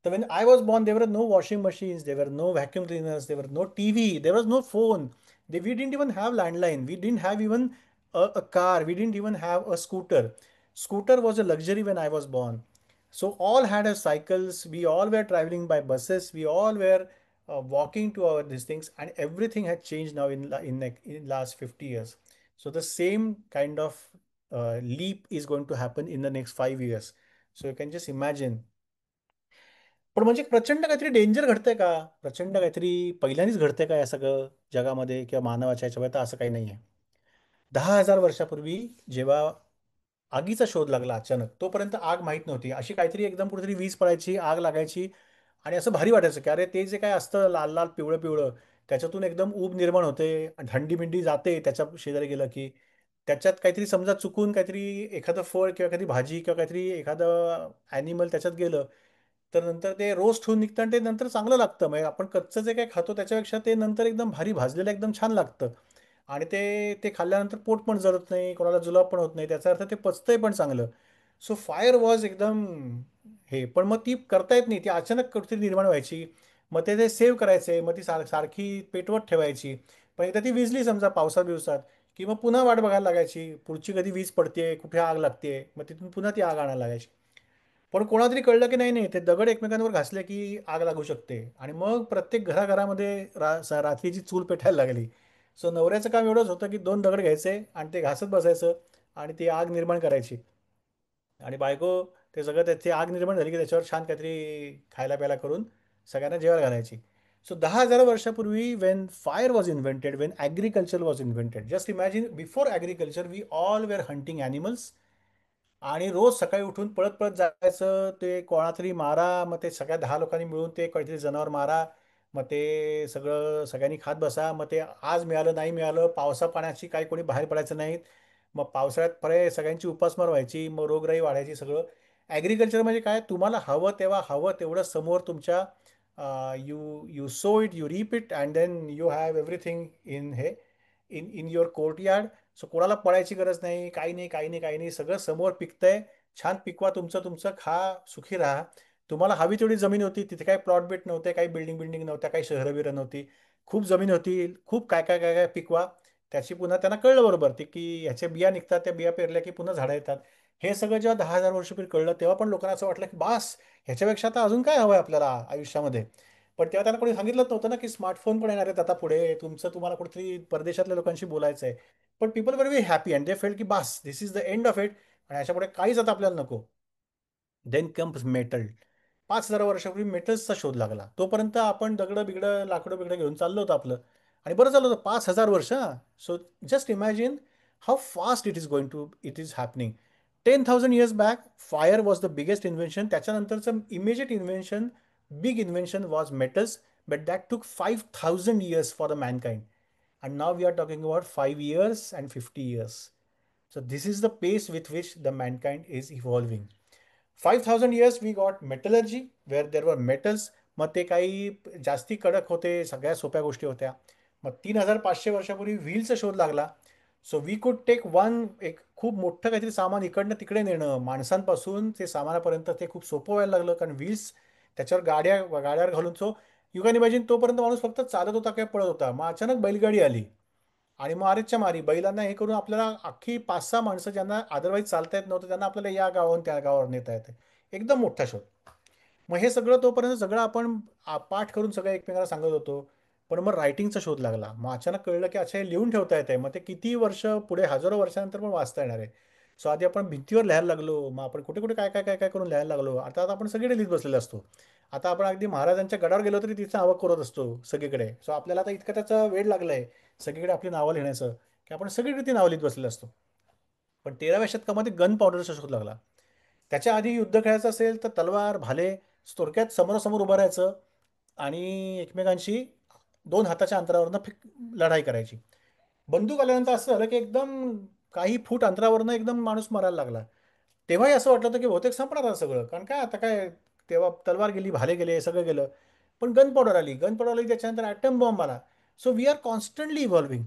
तर when I was born, there were no washing machines, there were no vacuum cleaners, there were no TV, there was no phone. We didn't even have landline. We didn't have even a car. We didn't even have a scooter. Scooter was a luxury when I was born. So all had a cycles. We all were traveling by buses. We all were walking to our these things, and everything had changed now in last 50 years. So the same kind of leap is going to happen in the next 5 years. So you can just imagine. पण म्हणजे प्रचंड काहीतरी डेंजर घडतंय का, प्रचंड काहीतरी पहिल्यांदाच घडतंय का या सगळं जगामध्ये किंवा मानवाच्या याच्यामध्ये, तर असं काही नाही आहे. 10,000 वर्षापूर्वी जेव्हा आगीचा शोध लागला अचानक, तोपर्यंत आग माहीत नव्हती. अशी काहीतरी एकदम कुठेतरी वीज पडायची, आग लागायची, आणि असं भारी वाटायचं की अरे ते जे काय असतं लाल लाल पिवळं पिवळं, त्याच्यातून एकदम ऊब निर्माण होते, थंडी बिंडी जाते त्याच्या शेजारी गेलं की. त्याच्यात काहीतरी समजा चुकून काहीतरी एखादं फळ किंवा काहीतरी भाजी किंवा काहीतरी एखादं ॲनिमल त्याच्यात गेलं, तर नंतर ते रोस्ट होऊन निघतं आणि ते नंतर चांगलं लागतं. म्हणजे आपण कच्चं जे काही खातो त्याच्यापेक्षा ते नंतर एकदम भारी भाजलेलं एकदम छान लागतं. आणि ते ते खाल्ल्यानंतर पोट पण जळत नाही, कोणाला जुलाब पण होत नाही, त्याचा अर्थ ते पचतंय पण चांगलं. सो फायर वॉज एकदम हे. पण मग ती करता येत नाही, ती अचानक कुठेतरी निर्माण व्हायची. मग ते सेव्ह करायचे, मग ती सारखी पेटवत ठेवायची. पण एकदा ती विजली समजा पावसात बिवसात, की मग पुन्हा वाट बघायला लागायची, पुढची कधी वीज पडते, कुठे आग लागते, मग तिथून पुन्हा ती आग आणायला लागायची. पण कोणातरी कळलं की नाही नाही, ते दगड एकमेकांवर घासले की आग लागू शकते, आणि मग प्रत्येक घराघरामध्ये रात्रीची चूल पेटायला लागली. सो नवऱ्याचं काम एवढंच होतं की 2 दगड घ्यायचे आणि ते घासत बसायचं, आणि ती आग निर्माण करायची. आणि बायको ते सगळं त्याची आग निर्माण झाली की त्याच्यावर छान काहीतरी खायला प्यायला करून सगळ्यांना जेवायला घालायची. सो 10,000 वर्षापूर्वी when fire was invented, when agriculture was invented, just imagine, before agriculture we all were hunting animals. आणि रोज सकाळी उठून पळत पळत जायचं, ते कोणातरी मारा, मग ते सगळ्या 10 लोकांनी मिळून ते काहीतरी जनावर मारा, मग ते सगळं सगळ्यांनी खात बसा. मग ते आज मिळालं नाही मिळालं, पावसा पाण्याची काही कोणी बाहेर पडायचं नाहीत. मग पावसाळ्यात फळे सगळ्यांची उपासमार व्हायची, मग रोगराई वाढायची सगळं. ॲग्रिकल्चर म्हणजे काय, तुम्हाला हवं तेव्हा हवं तेवढं समोर तुमच्या, you you sow it, you reap it, and then you have everything in hay in your courtyard. So कोणाला पळायची गरज नाही, काही नाही काही नाही काही नाही, सगळं समोर पिकतंय. छान पिकवा, तुमचं तुमचं खा, सुखी राहा. तुम्हाला हवी तेवढी जमीन होती, तिथे काही प्लॉट बिट नव्हते, काही बिल्डिंग बिल्डिंग नव्हत्या, काही शहरं बिरं नव्हती. खूप जमीन होती, खूप काय काय काय काय पिकवा. त्याची पुन्हा त्यांना कळलं बरोबर ते की ह्याच्या बिया निघतात, त्या बिया पेरल्या की पुन्हा झाडं येतात. हे सगळं जेव्हा 10,000 वर्षापूर्वी कळलं, तेव्हा पण लोकांना असं वाटलं की बास, ह्याच्यापेक्षा आता अजून काय हवं आहे आपल्याला आयुष्यामध्ये. पण तेव्हा त्यांना कोणी सांगितलंच नव्हतं ना की स्मार्टफोन पण येणार आहेत आता पुढे, तुम्हाला कुठेतरी परदेशातल्या लोकांशी बोलायचं आहे. पण people were very happy and they felt की बास, this is the end of it, आणि याच्यापुढे काहीच आता आपल्याला नको. Then comes metal. 5,000 वर्षापूर्वी मेटल्सचा शोध लागला. तोपर्यंत आपण दगडं बिगडं लाकडं बिगडं घेऊन चाललो होतं आपलं, आणि बरं चाललं होतं. 5,000 वर्ष. So just imagine how fast it is happening. 10,000 years back fire was the biggest invention. त्याच्यानंतरचं immediate invention, big invention was metals. But that took 5,000 years for the mankind. And now we are talking about 5 years and 50 years. So this is the pace with which the mankind is evolving. 5,000 years we got metallurgy where there were metals. मग ते काही जास्ती कडक होते, सगळ्या सोप्या गोष्टी होत्या. मग 3,500 वर्षापूर्वी व्हीलचा शोध लागला. सो वी कुड टेक एक खूप मोठं काहीतरी सामान इकडनं तिकडे नेणं, माणसांपासून ते सामानापर्यंत ते खूप सोपं व्हायला लागलं, कारण व्हील्स, त्याच्यावर गाड्यावर घालून. सो यू कॅन इमॅजिन, तोपर्यंत माणूस फक्त चालत होता काय पळत होता. मग अचानक बैलगाडी आली, आणि मग आरेच्या मारी बैलांना हे करून आपल्याला अख्खी 5-6 माणसं ज्यांना अदरवाईज चालता येत नव्हतं, त्यांना आपल्याला या गावावरून त्या गावावर नेता येते. एकदम मोठा शोध. मग हे सगळं तोपर्यंत सगळं आपण पाठ करून सगळं एकमेकांना सांगत होतो. पण मग रायटिंगचा शोध लागला. मग अचानक कळलं की अच्छा, हे लिहून ठेवता येते. मग ते किती वर्ष पुढे, हजारो वर्षानंतर पण वाचता येणार आहे. सो आधी आपण भिंतीवर लिहायला लागलो, मग आपण कुठे कुठे काय काय काय काय करून लिहायला लागलो. आता आपण सगळीकडे लिहित बसलेलो असतो. आता आपण अगदी महाराजांच्या गडावर गेलो तरी तिचं नावं करत असतो सगळीकडे. सो आपल्याला आता इतकं त्याचा वेळ लागलाय सगळीकडे आपली नावं लिहिण्याचं, की आपण सगळीकडे ती नावं लिहित बसलेलो असतो. पण 13व्या शतकामध्ये गन पावडरचा शोध लागला. त्याच्या आधी युद्ध खेळायचं असेल तर तलवार, भाले, थोडक्यात समोरासमोर उभं राहायचं आणि एकमेकांशी 2 हाताच्या अंतरावरनं लढाई करायची. बंदूक आल्यानंतर असं झालं की एकदम काही फूट अंतरावरनं एकदम माणूस मरायला लागला. तेव्हाही असं वाटलं होतं की बहुतेक संपणार आहे सगळं, कारण काय आता काय, तेव्हा तलवार गेली, भाले गेले, सगळं गेलं. पण गन पावडर आली, त्याच्यानंतर ॲटम बॉम्ब आला. So we are constantly evolving.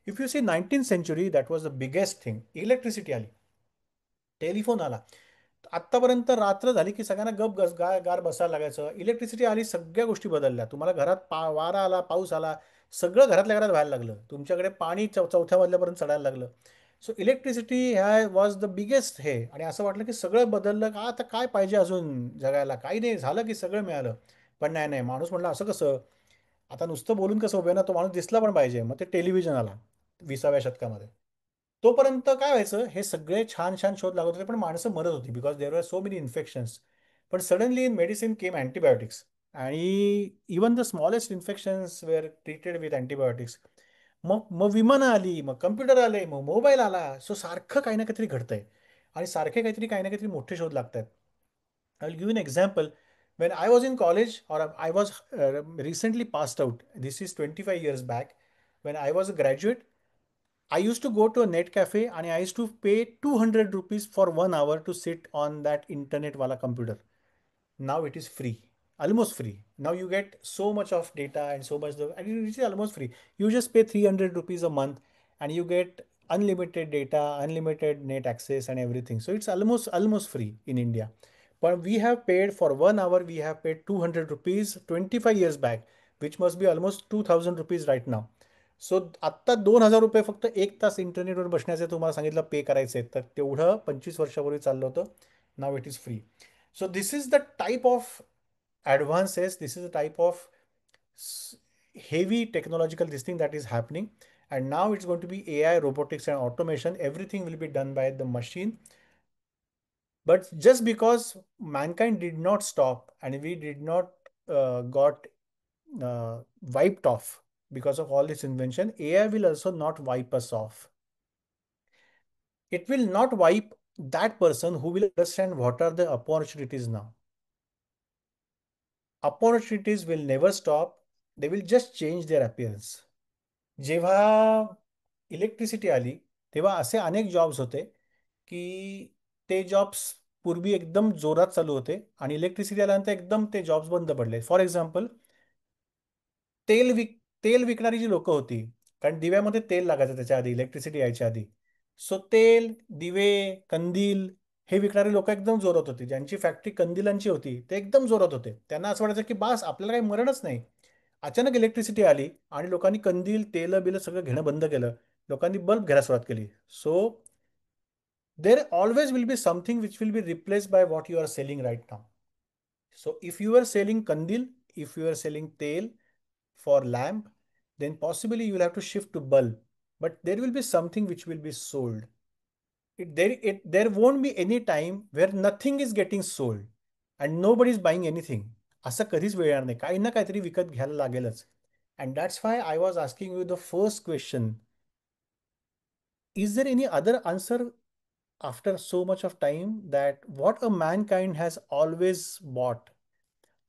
If you see 19th century, that was the biggest thing. Electricity आली, टेलिफोन आला. आत्तापर्यंत रात्र झाली की सगळ्यांना गप गस गार बसायला लागायचं. इलेक्ट्रिसिटी आली, सगळ्या गोष्टी बदलल्या. तुम्हाला घरात वारा आला, पाऊस आला, सगळं घरातल्या घरात व्हायला लागलं. तुमच्याकडे पाणी चौथ्या मजल्यापर्यंत चढायला लागलं. सो इलेक्ट्रिसिटी ह्या वॉज द बिगेस्ट हे. आणि असं वाटलं की सगळं बदललं का, आता काय पाहिजे अजून जगायला, काही नाही, झालं की सगळं मिळालं. पण नाही नाही, माणूस म्हटलं असं कसं, आता नुसतं बोलून कसं उभे ना, तो माणूस दिसला पण पाहिजे. मग ते टेलिव्हिजन आला 20व्या शतकामध्ये. तोपर्यंत काय व्हायचं, हे सगळे छान छान शोध लागत होते, पण माणसं मरत होती because there are so many infections. पण suddenly in medicine came antibiotics, आणि even the smallest infections were treated with antibiotics. मग विमानं आली, मग कम्प्युटर आले, मग मोबाईल आला. सो सारखं काही ना काहीतरी घडतंय, आणि सारखे काहीतरी काही ना काहीतरी मोठे शोध लागत आहेत. I will give an example. When I was in college, or I was recently passed out, this is 25 years back. When I was a graduate, I used to go to a net cafe and I used to pay 200 rupees for 1 hour to sit on that internet wala computer. Now it is free, almost free. Now you get so much of data and so much, and it is almost free. You just pay 300 rupees a month and you get unlimited data, unlimited net access and everything. So it's almost free in India. But we have paid for 1 hour, we have paid 200 rupees 25 years back, which must be almost 2,000 rupees right now. So आत्ता 2,000 रुपये फक्त 1 तास इंटरनेटवर बसण्याचे तुम्हाला सांगितलं पे करायचे आहेत, तर तेवढं 25 वर्षापूर्वी चाललं होतं. Now it is free. So this is the type of advances, this is the type of heavy technological this thing that is happening. And now it's going to be AI, robotics and automation. Everything will be done by the machine. But just because mankind did not stop and we did not got wiped off because of all this invention, AI will also not wipe us off. It will not wipe that person who will understand what are the opportunities now. opportunities will never stop. They will just change their appearance. जेव्हा इलेक्ट्रिसिटी आली तेव्हा असे अनेक जॉब्स होते की ते जॉब्स पूर्वी एकदम जोरात चालू होते आणि इलेक्ट्रिसिटी आल्यानंतर एकदम ते जॉब्स बंद पडले. फॉर एक्झाम्पल, तेल विकणारी जी लोक होती, कारण दिव्यामध्ये तेल लागायचं त्याच्या आधी, इलेक्ट्रिसिटी यायच्या आधी. सो तेल, दिवे, कंदील हे विकणारे लोक एकदम जोरात होते. ज्यांची फॅक्टरी कंदिलांची होती ते एकदम जोरात होते. त्यांना असं वाटायचं की बास आपल्याला काही मरणच नाही. अचानक इलेक्ट्रिसिटी आली आणि लोकांनी कंदील, तेल बिल सगळं घेणं बंद केलं. लोकांनी बल्ब घ्यायला सुरुवात केली. So there always will be something which will be replaced by what you are selling right now. So if you are selling kandil, if you are selling tail for lamp, then possibly you will have to shift to bulb. But there will be something which will be sold. There won't be any time where nothing is getting sold and nobody is buying anything. असं कधीच वेळ येणार नाही. काही ना काहीतरी विकत घ्यायला लागेलच. And that's why I was asking you the first question. Is there any other answer after so much of time that what a mankind has always bought,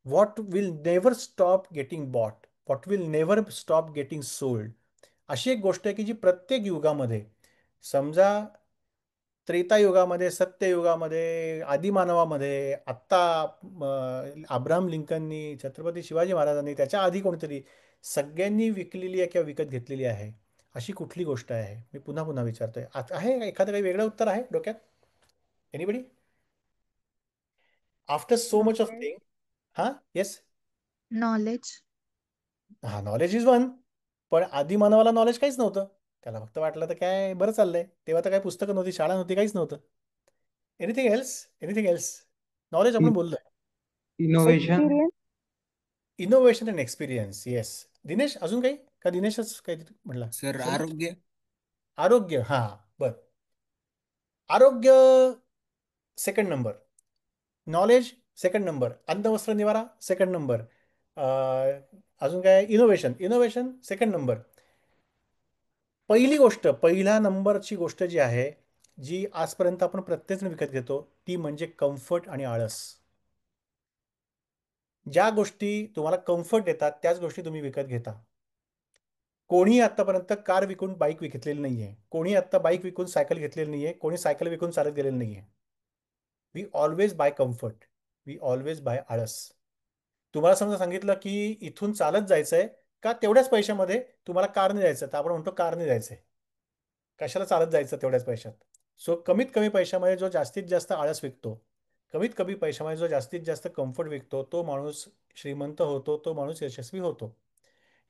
what will never stop getting bought, what will never stop getting sold? अशी एक गोष्ट आहे की जी प्रत्येक युगामध्ये, समजा त्रेतायुगामध्ये, सत्ययुगामध्ये, आदिमानवामध्ये, आत्ता अब्राहम लिंकननी, छत्रपती शिवाजी महाराजांनी, त्याच्या आधी कोणीतरी, सगळ्यांनी विकलेली आहे किंवा विकत घेतलेली आहे. अशी कुठली गोष्ट आहे? मी पुन्हा पुन्हा विचारतोय. आहे एखादं काही वेगळं उत्तर आहे डोक्यात? Anybody? After so much of Knowledge. Thing. हां, येस. Knowledge. हा, नॉलेज इज वन. पण आधी मानवाला नॉलेज काहीच नव्हतं. त्याला फक्त वाटलं तर काय बरं चाललंय. तेव्हा तर काही पुस्तकं नव्हती, शाळा नव्हती, काहीच नव्हतं. Anything else? Anything else? Knowledge आपण बोललोय. So innovation. Experience. Innovation and experience. Yes. Dinesh, अजून काही का? दिनेशच काही म्हटला? सर सर, आरोग्य. आरोग्य. हा, बर. आरोग्य second number, knowledge second number, अन्न वस्त्र निवारा सेकंड नंबर, अजून काय? इनोव्हेशन. Innovation second number. पहिली गोष्ट, पहिल्या नंबरची गोष्ट जी आहे, जी आजपर्यंत आपण प्रत्येकजण विकत घेतो, ती म्हणजे कम्फर्ट आणि आळस. ज्या गोष्टी तुम्हाला कम्फर्ट देतात त्याच गोष्टी तुम्ही विकत घेता. कोणी आतापर्यंत कार विकून बाईक घेतलेली नाहीये. कोणी आता बाईक विकून सायकल घेतलेली नाहीये. कोणी सायकल विकून चालत गेलेलं नाहीये. We always buy comfort, we always buy आळस. तुम्हाला समजा सांगितलं की इथून चालत जायचंय का, तेवढ्याच पैशामध्ये तुम्हाला कारने जायचं, तर आपण म्हणतो कारने जायचंय. कशाला चालत जायचं तेवढ्याच पैशात? सो कमीत कमी पैशामध्ये जो जास्तीत जास्त आळस विकतो, कमीत कमी पैशामध्ये जो जास्तीत जास्त कम्फर्ट विकतो, तो माणूस श्रीमंत होतो, तो माणूस यशस्वी होतो.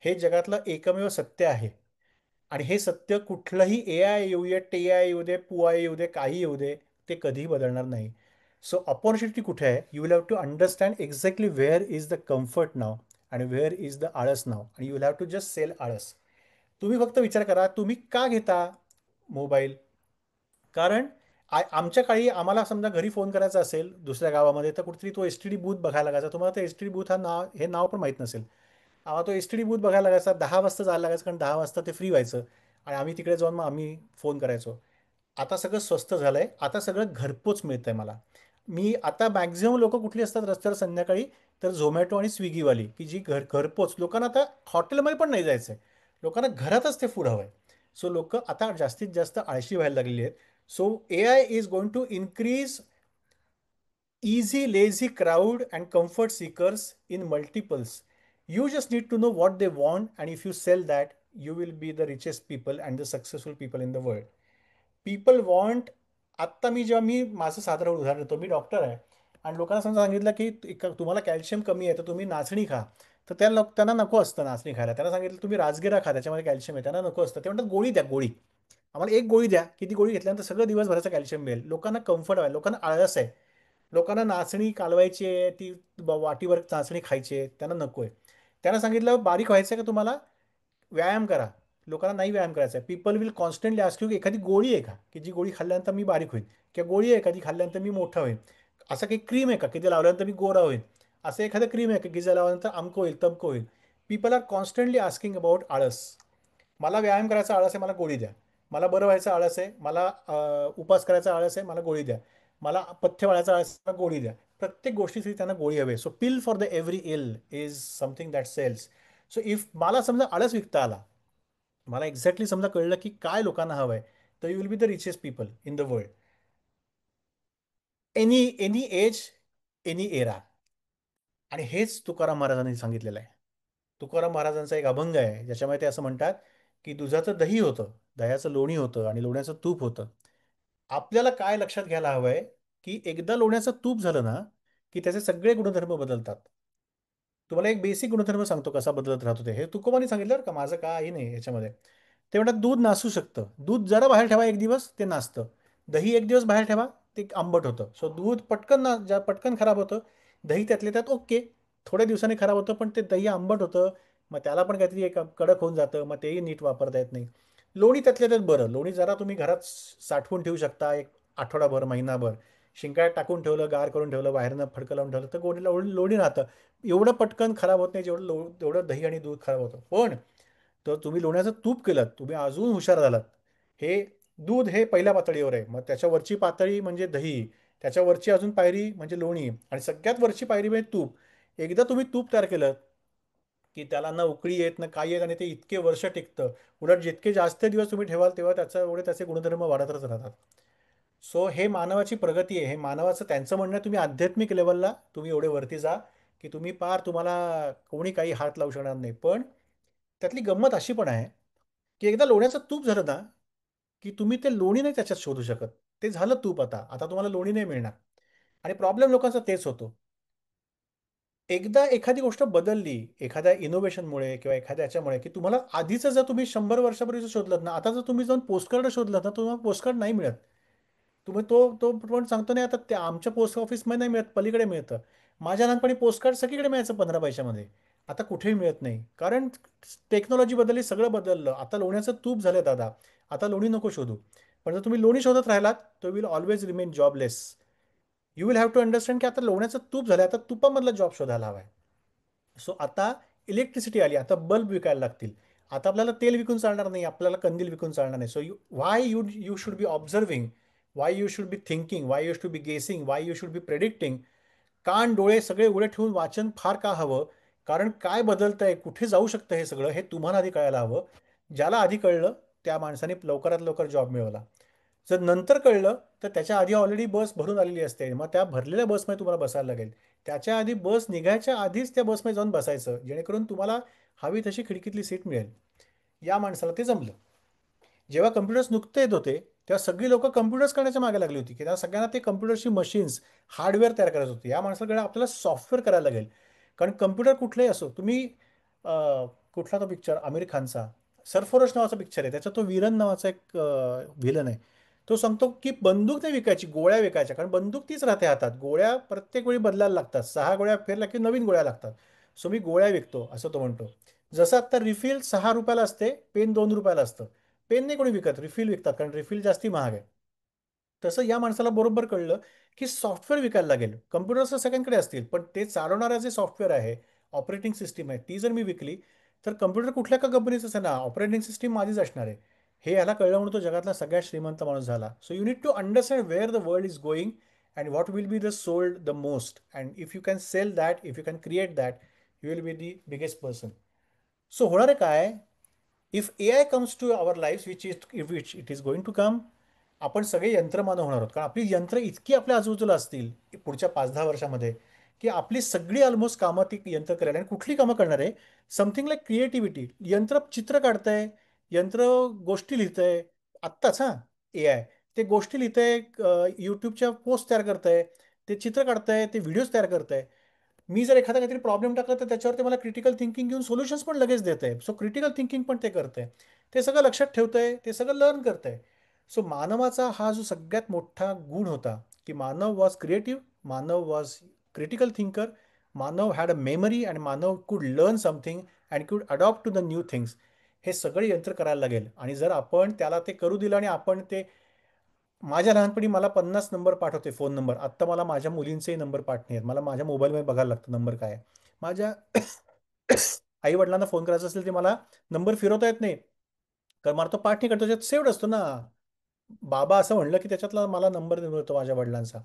हे जगातलं एकमेव सत्य आहे. आणि हे सत्य कुठलंही ए आय येऊ दे, टे आय येऊ दे, पू आय येऊ दे, काही येऊ दे, ते कधीही बदलणार नाही. सो ऑपॉर्च्युनिटी कुठे आहे? You will have to understand exactly where is the comfort now आणि वेअर इज द आळस नाव, आणि you will have to just sell आळस. तुम्ही फक्त विचार करा, तुम्ही का घेता मोबाईल? कारण आमच्या काळी आम्हाला समजा घरी फोन करायचा असेल दुसऱ्या गावामध्ये, तर कुठेतरी तो एस टी डी बूथ बघायला लागायचा. तुम्हाला ते एस टी डी बूथ हे नाव पण माहीत नसेल. आम्हाला तो एस टी डी बूथ बघायला लागायचा. 10 वाजता जायला लागायचं, कारण 10 वाजता ते फ्री व्हायचं आणि आम्ही तिकडे जाऊन मग आम्ही फोन करायचो. आता सगळं स्वस्त झालं आहे. आता सगळं घरपोच मिळतं आहे मला. मी आता मॅक्झिमम लोक कुठली असतात रस्त्यावर संध्याकाळी, तर झोमॅटो आणि स्विगीवाली, की जी घरपोच. लोकांना आता हॉटेलमध्ये पण नाही जायचं आहे, लोकांना घरातच ते फूड हवं आहे. सो लोक आता जास्तीत जास्त आळशी व्हायला लागलेली आहेत. So A I is going to increase easy, lazy crowd and comfort seekers in multiples. You just need to know what they want, and if you sell that, you will be the richest people and the successful people in the world. People want. आत्ता जेव्हा माझं साधारण उदाहरण देतो, मी डॉक्टर आहे आणि लोकांना समजा सांगितलं की तुम्हाला कॅल्शियम कमी आहे तर तुम्ही नाचणी खा, तर त्यांना नको असतं नाचणी खायला. त्यांना सांगितलं तुम्ही राजगिरा खा, त्याच्यामध्ये कॅल्शियम आहे, त्यांना नको असतं. ते म्हणतात गोळी द्या, गोळी आम्हाला एक गोळी द्या, की ती गोळी घेतल्यानंतर सगळं दिवसभराचं कॅल्शियम मिळेल. लोकांना कम्फर्ट आहे, लोकांना आळस आहे, लोकांना नाचणी कालवायची आहे, ती वाटीवर नाचणी खायची आहे, त्यांना नको आहे. त्यांना सांगितलं बारीक व्हायचं आहे का तुम्हाला, व्यायाम करा, लोकांना नाही व्यायाम करायचा आहे. People will constantly ask you की एखादी गोळी आहे का, की जी गोळी खाल्ल्यानंतर मी बारीक होईल, किंवा गोळी आहे का जी खाल्ल्यानंतर मी मोठा होईल, असं काही क्रीम आहे का की ते लावल्यानंतर मी गोरा होईल, असं एखादं क्रीम आहे का की जे लावल्यानंतर अमकं होईल तमकं होईल. People are constantly asking about आळस. मला व्यायाम करायचा आळस आहे, मला गोळी द्या. मला बरं व्हायचा आळस आहे, मला उपास करायचा आळस आहे, मला गोळी द्या. मला पथ्य वाढायचा आळस आहे, मला गोळी द्या. प्रत्येक गोष्टीसाठी त्यांना गोळी हवी. So pill for the every ill is something that sells. So if मला समजा आळस विकता आला, मला एक्झॅक्टली समजा कळलं की काय लोकांना हवं आहे, तर you will be the richest people in the world. Any age, any era. आणि हेच तुकाराम महाराजांनी सांगितलेलं आहे. तुकाराम महाराजांचा एक अभंग आहे ज्याच्यामध्ये ते असं म्हणतात की दुधाचं दही होतं, दह्याचं लोणी होतं आणि लोण्याचं तूप होतं. आपल्याला काय लक्षात घ्यायला हवंय की एकदा लोण्याचं तूप झालं ना की त्याचे सगळे गुणधर्म बदलतात. तुम्हाला एक बेसिक गुणधर्म सांगतो कसा बदलत राहतो ते. हे तुकोबांनी सांगितलं बरं का, माझं काही नाही याच्यामध्ये. ते म्हणतात दूध नासू शकतं, दूध जरा बाहेर ठेवा एक दिवस ते नासतं. दही एक दिवस बाहेर ठेवा ते आंबट होतं. सो दूध पटकन पटकन खराब होतं. दही त्यातले त्यात ओके, थोड्या दिवसांनी खराब होतं, पण ते दही आंबट होतं. मग त्याला पण काहीतरी एक कडक होऊन जातं, मग तेही नीट वापरता येत नाही. लोणी त्यातल्या त्यात बरं, लोणी जरा तुम्ही घरात साठवून ठेवू शकता, एक आठवडाभर महिनाभर. शिंकाळ्यात टाकून ठेवलं, गार करून ठेवलं, बाहेरनं फडकं लावून ठेवलं तर गोडीला लोणी राहतं. एवढं पटकन खराब होत नाही जेवढं तेवढं दही आणि दूध खराब होतं. पण तर तुम्ही लोण्याचं तूप केलं, तुम्ही अजून हुशार झालात. हे दूध हे पहिल्या पातळीवर आहे, मग त्याच्यावरची पातळी म्हणजे दही, त्याच्यावरची अजून पायरी म्हणजे लोणी, आणि सगळ्यात वरची पायरी म्हणजे तूप. एकदा तुम्ही तूप तयार केलं की त्याला ना उकळी येत ना काय येत, आणि ते इतके वर्ष टिकतं. उलट जितके जास्त दिवस तुम्ही ठेवाल तेव्हा त्याचा एवढे त्याचे गुणधर्म वाढतच राहतात. सो हे मानवाची प्रगती आहे. हे मानवाचं त्यांचं म्हणणं आहे, तुम्ही आध्यात्मिक लेवलला तुम्ही एवढे वरती जा की तुम्ही पार तुम्हाला कोणी काही हात लावू शकणार नाही. पण त्यातली गंमत अशी पण आहे की एकदा लोण्याचं तूप झालं ना की तुम्ही ते लोणी नाही त्याच्यात शोधू शकत. ते झालं तूप, आता आता तुम्हाला लोणी नाही मिळणार. आणि प्रॉब्लेम लोकांचा तेच होतो. एकदा एखादी गोष्ट बदलली एखाद्या इनोव्हेशनमुळे किंवा एखाद्या याच्यामुळे की तुम्हाला आधीचं जर तुम्ही 100 वर्षापूर्वीचं शोधलं ना, आता जर तुम्ही जाऊन पोस्टकार्ड शोधलं ना, तुम्हाला पोस्टकार्ड नाही मिळत. तुम्ही तो तो पण सांगतो नाही, आता त्या आमच्या पोस्ट ऑफिसमध्ये नाही मिळत, पलीकडे मिळतं. माझ्या लहानपणी पोस्टकार्ड सगळीकडे मिळायचं 15 पैशामध्ये. आता कुठेही मिळत नाही, कारण टेक्नॉलॉजी बदलली, सगळं बदललं. आता लोण्याचं तूप झालं दादा. आता लोणी नको शोधू. पण जर तुम्ही लोणी शोधत राहिलात तो will always remain jobless. You will have to understand की आता लोण्याचं तूप झालं, आता तुपामधला जॉब शोधायला हवा आहे. सो आता इलेक्ट्रिसिटी आली, आता बल्ब विकायला लागतील. आता आपल्याला तेल विकून चालणार नाही, आपल्याला कंदील विकून चालणार नाही. So you should be observing, why you should be thinking, why you should be guessing, why you should be predicting. कान डोळे सगळे उघडे ठेवून वाचन फार का हवं? कारण काय बदलतंय, कुठे जाऊ शकतं हे सगळं, हे तुम्हाला आधी कळायला हवं. ज्याला आधी कळलं त्या माणसाने लवकरात लवकर जॉब मिळवला. जर नंतर कळलं तर त्याच्या आधी ऑलरेडी बस भरून आलेली असते, मग त्या भरलेल्या बसमध्ये तुम्हाला बसायला लागेल. त्याच्या आधी बस निघायच्या आधीच त्या बसमध्ये जाऊन बसायचं, जेणेकरून तुम्हाला हवी तशी खिडकीतली सीट मिळेल. या माणसाला ते जमलं. जेव्हा कम्प्युटर्स नुकते येत होते तेव्हा सगळी लोक कम्प्युटर्स करण्याच्या मागे लागली होती, की त्या सगळ्यांना ते कम्प्युटरची मशीन्स, हार्डवेअर तयार करायचं होते. या माणसाकडे आपल्याला सॉफ्टवेअर करायला लागेल. कारण कम्प्युटर कुठलाही असो, तुम्ही कुठला तो पिक्चर आमिर खानचा सरफरोश नावाचा पिक्चर आहे, त्याचा तो वीरन नावाचा एक व्हिलन आहे. तो सांगतो की बंदूक नाही विकायची, गोळ्या विकायच्या. कारण बंदूक तीच राहते हातात, गोळ्या प्रत्येक वेळी बदलायला लागतात, 6 गोळ्या फेरल्या की नवीन गोळ्या लागतात. सो मी गोळ्या विकतो असं तो म्हणतो. जसं आता रिफिल 6 रुपयाला असते, पेन 2 रुपयाला असतं. पेन नाही कोणी विकत, रिफिल विकतात, कारण रिफिल जास्ती महाग आहे. तसं या माणसाला बरोबर कळलं की सॉफ्टवेअर विकायला लागेल. कम्प्युटर्स तर सगळ्यांकडे असतील, पण ते चालवणारं जे सॉफ्टवेअर आहे, ऑपरेटिंग सिस्टीम आहे, ती जर मी विकली तर कम्प्युटर कुठल्या का कंपनीचं आहे ना, ऑपरेटिंग सिस्टीम माझीच असणार आहे. हे याला कळलं म्हणून तो जगातला सगळ्यात श्रीमंत माणूस झाला. So you need to understand where the world is going and what will be the sold the most. And if you can sell that, if you can create that, you will be the biggest person. So होणार आहे काय, if A I comes to our life, which it is going to come, आपण सगळे यंत्रमानव होणार आहोत. कारण आपली यंत्र इतकी आपल्या आजूबाजूला असतील पुढच्या 5-10 वर्षामध्ये की आपली सगळी ऑलमोस्ट कामं ती यंत्र करेल. आणि कुठली कामं करणार आहे, समथिंग लाईक क्रिएटिव्हिटी. यंत्र चित्र काढतंय, यंत्र गोष्टी लिहितंय. आत्ताच ए आय ते गोष्टी लिहितंय, यूट्यूबच्या पोस्ट तयार करतंय, ते चित्र काढतंय, ते व्हिडिओज तयार करतंय. मी जर एखादा काहीतरी प्रॉब्लेम टाकला तर त्याच्यावरती मला क्रिटिकल थिंकिंग घेऊन सोल्युशन्स पण लगेच देत आहे. सो क्रिटिकल थिंकिंग पण ते करतंय, ते सगळं लक्षात ठेवतंय, ते सगळं लर्न करतंय. सो मानवाचा हा जो सगळ्यात मोठा गुण होता की मानव वॉज क्रिएटिव्ह, मानव वॉज क्रिटिकल थिंकर, मानव हॅड अ मेमरी, आणि मानव could learn something and could adopt to the new things. हे सगळे यंत्र करायला लागेल. आणि जर आपण त्याला ते करू दिलं आणि आपण ते, माझ्या लहानपणी मला 50 नंबर पाठवते, फोन नंबर. आत्ता मला माझ्या मुलींचेही नंबर पाठ नाही आहेत, मला माझ्या मोबाईलमध्ये बघायला लागतं नंबर काय आहे. माझ्या आई वडिलांना फोन करायचा असेल ते मला नंबर फिरवता येत नाही, कारण मला तो पाठ नाही करतो, त्याच्यात सेव्ड असतो ना. बाबा असं म्हणलं की त्याच्यातला मला नंबर मिळतो माझ्या वडिलांचा.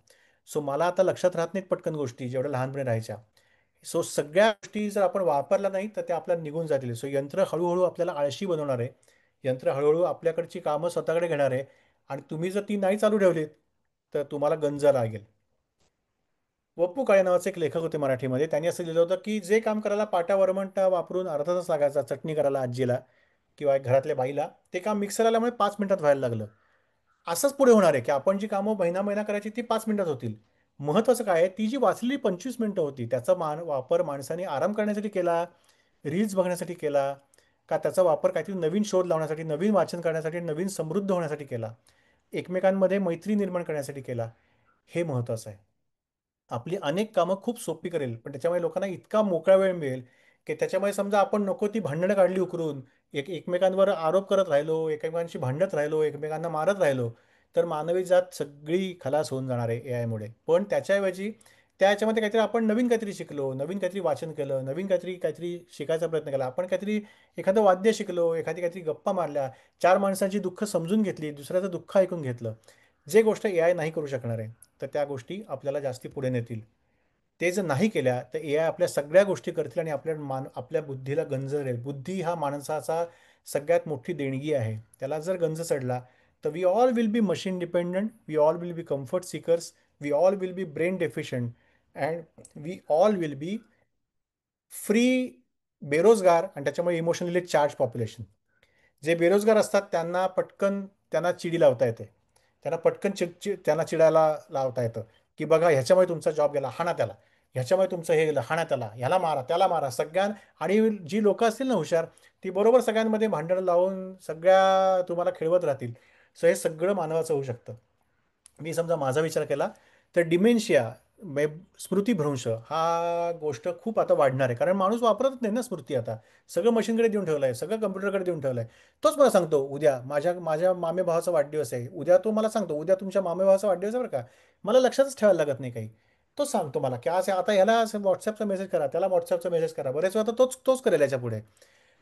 सो मला आता लक्षात राहत नाहीत पटकन गोष्टी जेवढ्या लहानपणी राहायच्या. सो सगळ्या गोष्टी जर आपण वापरल्या नाही तर त्या आपल्याला निघून जातील. सो यंत्र हळूहळू आपल्याला आळशी बनवणार आहे. यंत्र हळूहळू आपल्याकडची कामं स्वतःकडे घेणार आहे. आणि तुम्ही जर ती नाही चालू ठेवलीत तर तुम्हाला गंज लागेल. वप्पू काळे नावाचे एक लेखक होते मराठीमध्ये. त्यांनी असं लिहिलं होतं की जे काम करायला पाटा वरवंटा वापरून अर्धा तास लागायचा चटणी करायला आजीला किंवा घरातल्या बाईला, ते काम मिक्सर आल्यामुळे 5 मिनिटात व्हायला लागलं. असंच पुढे होणार आहे की आपण जी कामं महिना महिना करायची ती 5 मिनिटात होतील. महत्त्वाचं काय आहे, ती जी वाचलेली 25 मिनिटं होती त्याचा वापर माणसाने आराम करण्यासाठी केला, रील्स बघण्यासाठी केला, का त्याचा वापर काहीतरी नवीन शोध लावण्यासाठी, नवीन वाचन करण्यासाठी, नवीन समृद्ध होण्यासाठी केला, एकमेकांमध्ये मैत्री निर्माण करण्यासाठी केला, हे महत्त्वाचं आहे. आपली अनेक कामं खूप सोपी करेल, पण त्याच्यामुळे लोकांना इतका मोकळा वेळ मिळेल की त्याच्यामुळे समजा आपण नको ती भांडणं काढली उकरून, एकमेकांवर आरोप करत राहिलो, एकमेकांशी भांडत राहिलो, एकमेकांना मारत राहिलो, तर मानवी जात सगळी खलास होऊन जाणार आहे ए आयमुळे. पण त्याच्याऐवजी त्या ह्याच्यामध्ये काहीतरी आपण नवीन काहीतरी शिकलो, नवीन काहीतरी वाचन केलं, नवीन काहीतरी काहीतरी शिकायचा प्रयत्न केला, आपण काहीतरी एखादं वाद्य शिकलो, एखादी काहीतरी गप्पा मारल्या, चार माणसांची दुःख समजून घेतली, दुसऱ्याचं दुःख ऐकून घेतलं, जे गोष्ट ए आय नाही करू शकणार आहे, तर त्या गोष्टी आपल्याला जास्ती पुढे नेतील. ते जर नाही केल्या तर ए आय आपल्या सगळ्या गोष्टी करतील आणि आपल्या बुद्धीला गंज चढेल. बुद्धी हा माणसाचा सगळ्यात मोठी देणगी आहे. त्याला जर गंज चढला तर we all will be machine dependent, we all will be comfort seekers, we all will be brain deficient and we all will be free बेरोजगार आणि त्याच्यामुळे इमोशनली चार्ज पॉप्युलेशन. जे बेरोजगार असतात त्यांना चिडी लावता येते. त्यांना पटकन त्यांना चिडायला लावता येतं की बघा ह्याच्यामुळे तुमचा जॉब गेला, हाणा त्याला, ह्याच्यामुळे तुमचं हे गेलं, हाणा त्याला, ह्याला मारा, त्याला मारा, आणि जी लोकं असतील ना हुशार, ती बरोबर सगळ्यांमध्ये भांडण लावून सगळ्या तुम्हाला खेळवत राहतील. सो हे सगळं मानवाचं होऊ शकतं. मी समजा माझा विचार केला तर डिमेन्शिया, स्मृतीभ्रंश हा गोष्ट खूप आता वाढणार आहे. कारण माणूस वापरतच नाही ना स्मृती आता. सगळं मशीनकडे देऊन ठेवलं आहे, सगळं कम्प्युटरकडे देऊन ठेवलं आहे. तोच मला सांगतो उद्या माझ्या माझ्या मामे भावाचा वाढदिवस आहे, उद्या तो मला सांगतो उद्या तुमच्या मामे भावाचा वाढदिवस आहे बरं का. मला लक्षातच ठेवायला लागत नाही काही. तोच सांगतो मला की आज आता ह्याला व्हॉट्सअपचा मेसेज करा, त्याला व्हॉट्सअपचा मेसेज करा. बरेच वेळा तोच तोच करेल याच्या पुढे.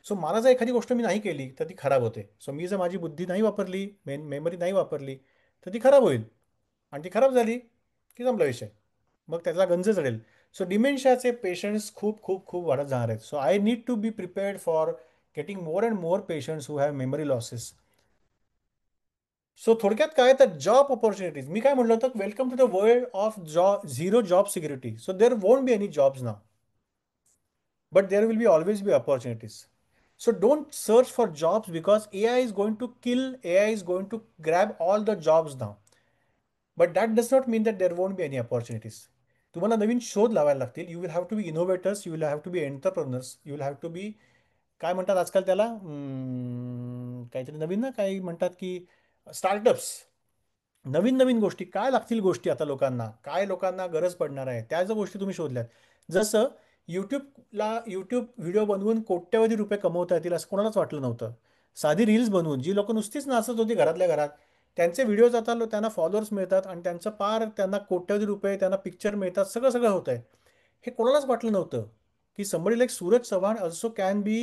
सो मला जर एखादी गोष्ट मी नाही केली तर ती खराब होते. सो मी जर माझी बुद्धी नाही वापरली, मेमरी नाही वापरली, तर ती खराब होईल. आणि ती खराब झाली की संपला विषय. मग त्याला गंज चढेल. सो डिमेन्शियाचे पेशंट्स खूप खूप खूप वाढत जाणार आहेत. So I need to be prepared for getting more and more patients who have memory losses. So थोडक्यात काय तर जॉब ऑपॉर्च्युनिटीज मी काय म्हटलं होतं, welcome to the world of zero job security. So there won't be any jobs now, but there will be always be opportunities. So don't search for jobs because AI is going to kill, AI is going to grab all the jobs now. But that does not mean that there won't be any opportunities. तुम्हाला नवीन शोध लावायला लागतील. You will have to be innovators, you will have to be entrepreneurs, you will have to be, काय म्हणतात आजकाल त्याला, काहीतरी नवीन ना काही म्हणतात की स्टार्टअप्स. नवीन नवीन गोष्टी काय लागतील, गोष्टी आता लोकांना काय लोकांना गरज पडणार आहे त्या जर गोष्टी तुम्ही शोधल्यात. जसं यूट्यूब व्हिडिओ बनवून कोट्यवधी रुपये कमवता येतील असं कोणालाच वाटलं नव्हतं. साधी रील्स बनवून जी लोक नुसतीच नाचत होती घरातल्या घरात, त्यांचे व्हिडिओज आता त्यांना फॉलोअर्स मिळतात आणि त्यांचं पार त्यांना कोट्यवधी रुपये, त्यांना पिक्चर मिळतात, सगळं सगळं होत आहे. हे कोणालाच वाटलं नव्हतं की somebody like Suraj Chavan also can be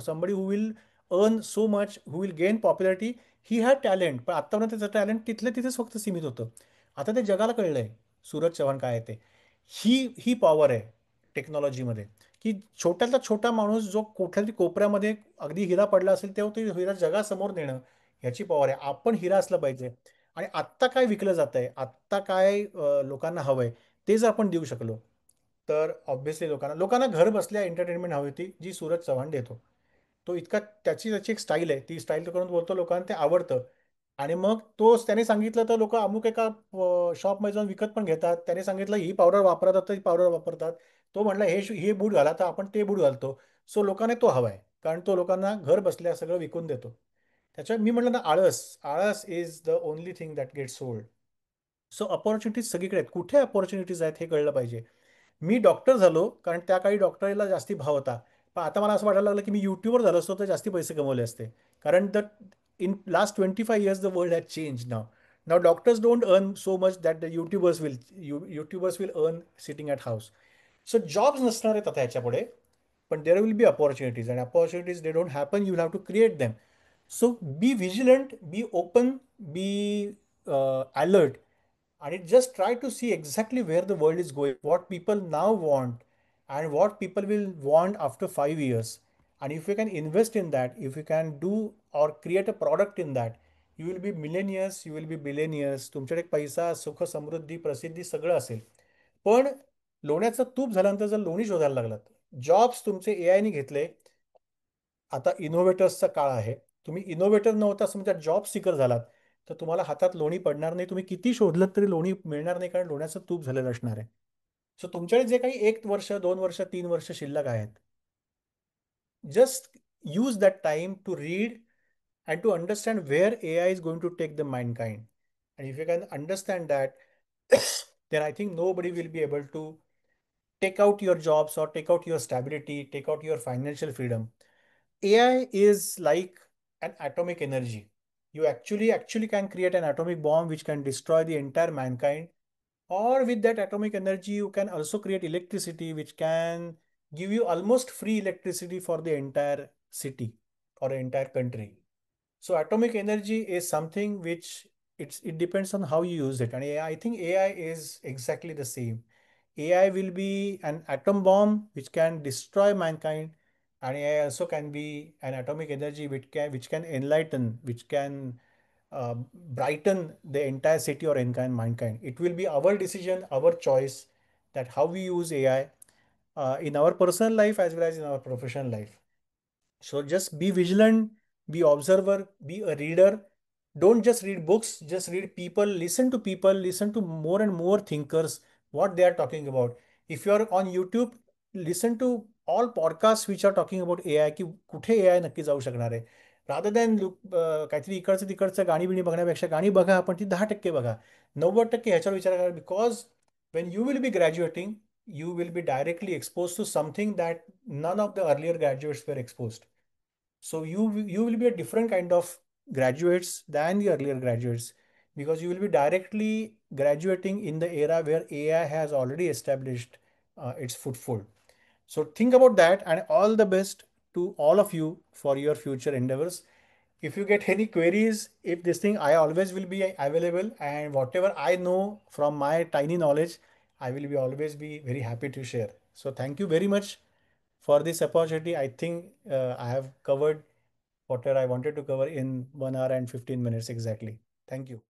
somebody who will earn so much, who will gain popularity. He had talent, पण आत्तापर्यंत त्याचं टॅलेंट तिथल्या तिथेच फक्त सीमित होतं. आता ते जगाला कळलंय सूरज चव्हाण काय आहे ते. ही पॉवर आहे टेक्नॉलॉजीमध्ये, की छोट्यातला छोटा माणूस जो कुठल्यातरी कोपऱ्यामध्ये अगदी हिरा पडला असेल तेव्हा तो हिरा जगासमोर नेणं, ह्याची पॉवर आहे. आपण हिरा असलं पाहिजे. आणि आत्ता काय विकलं जात आहे, आत्ता काय लोकांना हवं आहे, ते जर आपण देऊ शकलो तर ऑब्व्हियसली लोकांना लोकांना घर बसल्या एंटरटेनमेंट हवी होती जी सूरज चव्हाण देतो. तो इतका त्याची त्याची एक स्टाईल आहे, ती स्टाईल तो करून बोलतो, लोकांना ते आवडतं. आणि मग तोच त्याने सांगितलं तर लोक अमुक एका शॉपमध्ये जाऊन विकत पण घेतात. त्याने सांगितलं ही पावडर वापरतात तर ही पावडर वापरतात. तो म्हटला हे बूट घाला तर आपण ते बूट घालतो. सो लोकांना तो हवा आहे कारण तो लोकांना घर बसल्या सगळं विकून देतो. त्याच्यात मी म्हटलं ना, आळस आळस is the only thing that get sold. So opportunities सगळीकडे आहेत. कुठे अपॉर्च्युनिटीज आहेत हे कळलं पाहिजे. मी डॉक्टर झालो कारण त्या काळी डॉक्टरला जास्ती भाव होता. पण आता मला असं वाटायला लागलं की मी यूट्यूबर झालो असतो तर जास्ती पैसे कमवले असते. कारण in last 25 years the world has change now. Now doctors don't earn so much that the youtubers will earn sitting at house. So jobs नसणार आहेत आता ह्याच्यापुढे, पण देर विल बी अपॉर्च्युनिटीज, आणि opportunities they don't happen, you have to create them. So be vigilant, be open, be alert, and it just try to see exactly where the world is going, what people now want, and what people will want after 5 years. And if you can invest in that, if you can do or create a product in that, you will be millionaires, you will be billionaires. तुमच्याकडे पैसा, सुख, समृद्धी, प्रसिद्धी सगळं असेल. पण लोण्याचं तूप झाल्यानंतर जर लोणी शोधायला लागलात, जॉब्स तुमचे एआयने घेतले. आता इनोव्हेटर्सचा काळ आहे. तुम्ही इनोव्हेटर नव्हता, समजा जॉब सिकर झालात, तर तुम्हाला हातात लोणी पडणार नाही. तुम्ही किती शोधलं तरी लोणी मिळणार नाही, कारण लोण्याचं तूप झालेलं असणार आहे. सो तुमच्याकडे जे काही 1 वर्ष, 2 वर्ष, 3 वर्ष शिल्लक आहेत, just use that time to read and to understand where AI is going to take the mankind. And if you can understand that, then I think nobody will be able to take out your jobs or take out your stability, take out your financial freedom. AI is like an atomic energy. You actually can create an atomic bomb which can destroy the entire mankind. Or with that atomic energy, you can also create electricity which can give you almost free electricity for the entire city or entire country. So atomic energy is something which it depends on how you use it. And I think AI is exactly the same. AI will be an atom bomb which can destroy mankind, and AI also can be an atomic energy which can enlighten, which can brighten the entire city or entire mankind. It will be our decision, our choice, that how we use AI in our personal life as well as in our professional life. So just be vigilant, be observer, be a reader. Don't just read books, just read people, listen to more and more thinkers, what they are talking about. If you are on YouTube, listen to all podcasts which are talking about AI, की कुठे AI नक्की जाऊ शकणार आहे. रादर दॅन लुक काहीतरी इकडचं तिकडचं गाणी बिणी बघण्यापेक्षा गाणी बघा, पण ती 10% बघा. 90% ह्याच्यावर विचार करा, because when you will be graduating, you will be directly exposed to something that none of the earlier graduates were exposed. So you will be a different kind of graduates than the earlier graduates, because you will be directly graduating in the era where AI has already established its foothold. So think about that, and all the best to all of you for your future endeavors. If you get any queries, if this thing, I always will be available, and whatever I know from my tiny knowledge, I will be always be very happy to share. So thank you very much for this opportunity. I think I have covered whatever I wanted to cover in 1 hour and 15 minutes exactly. Thank you.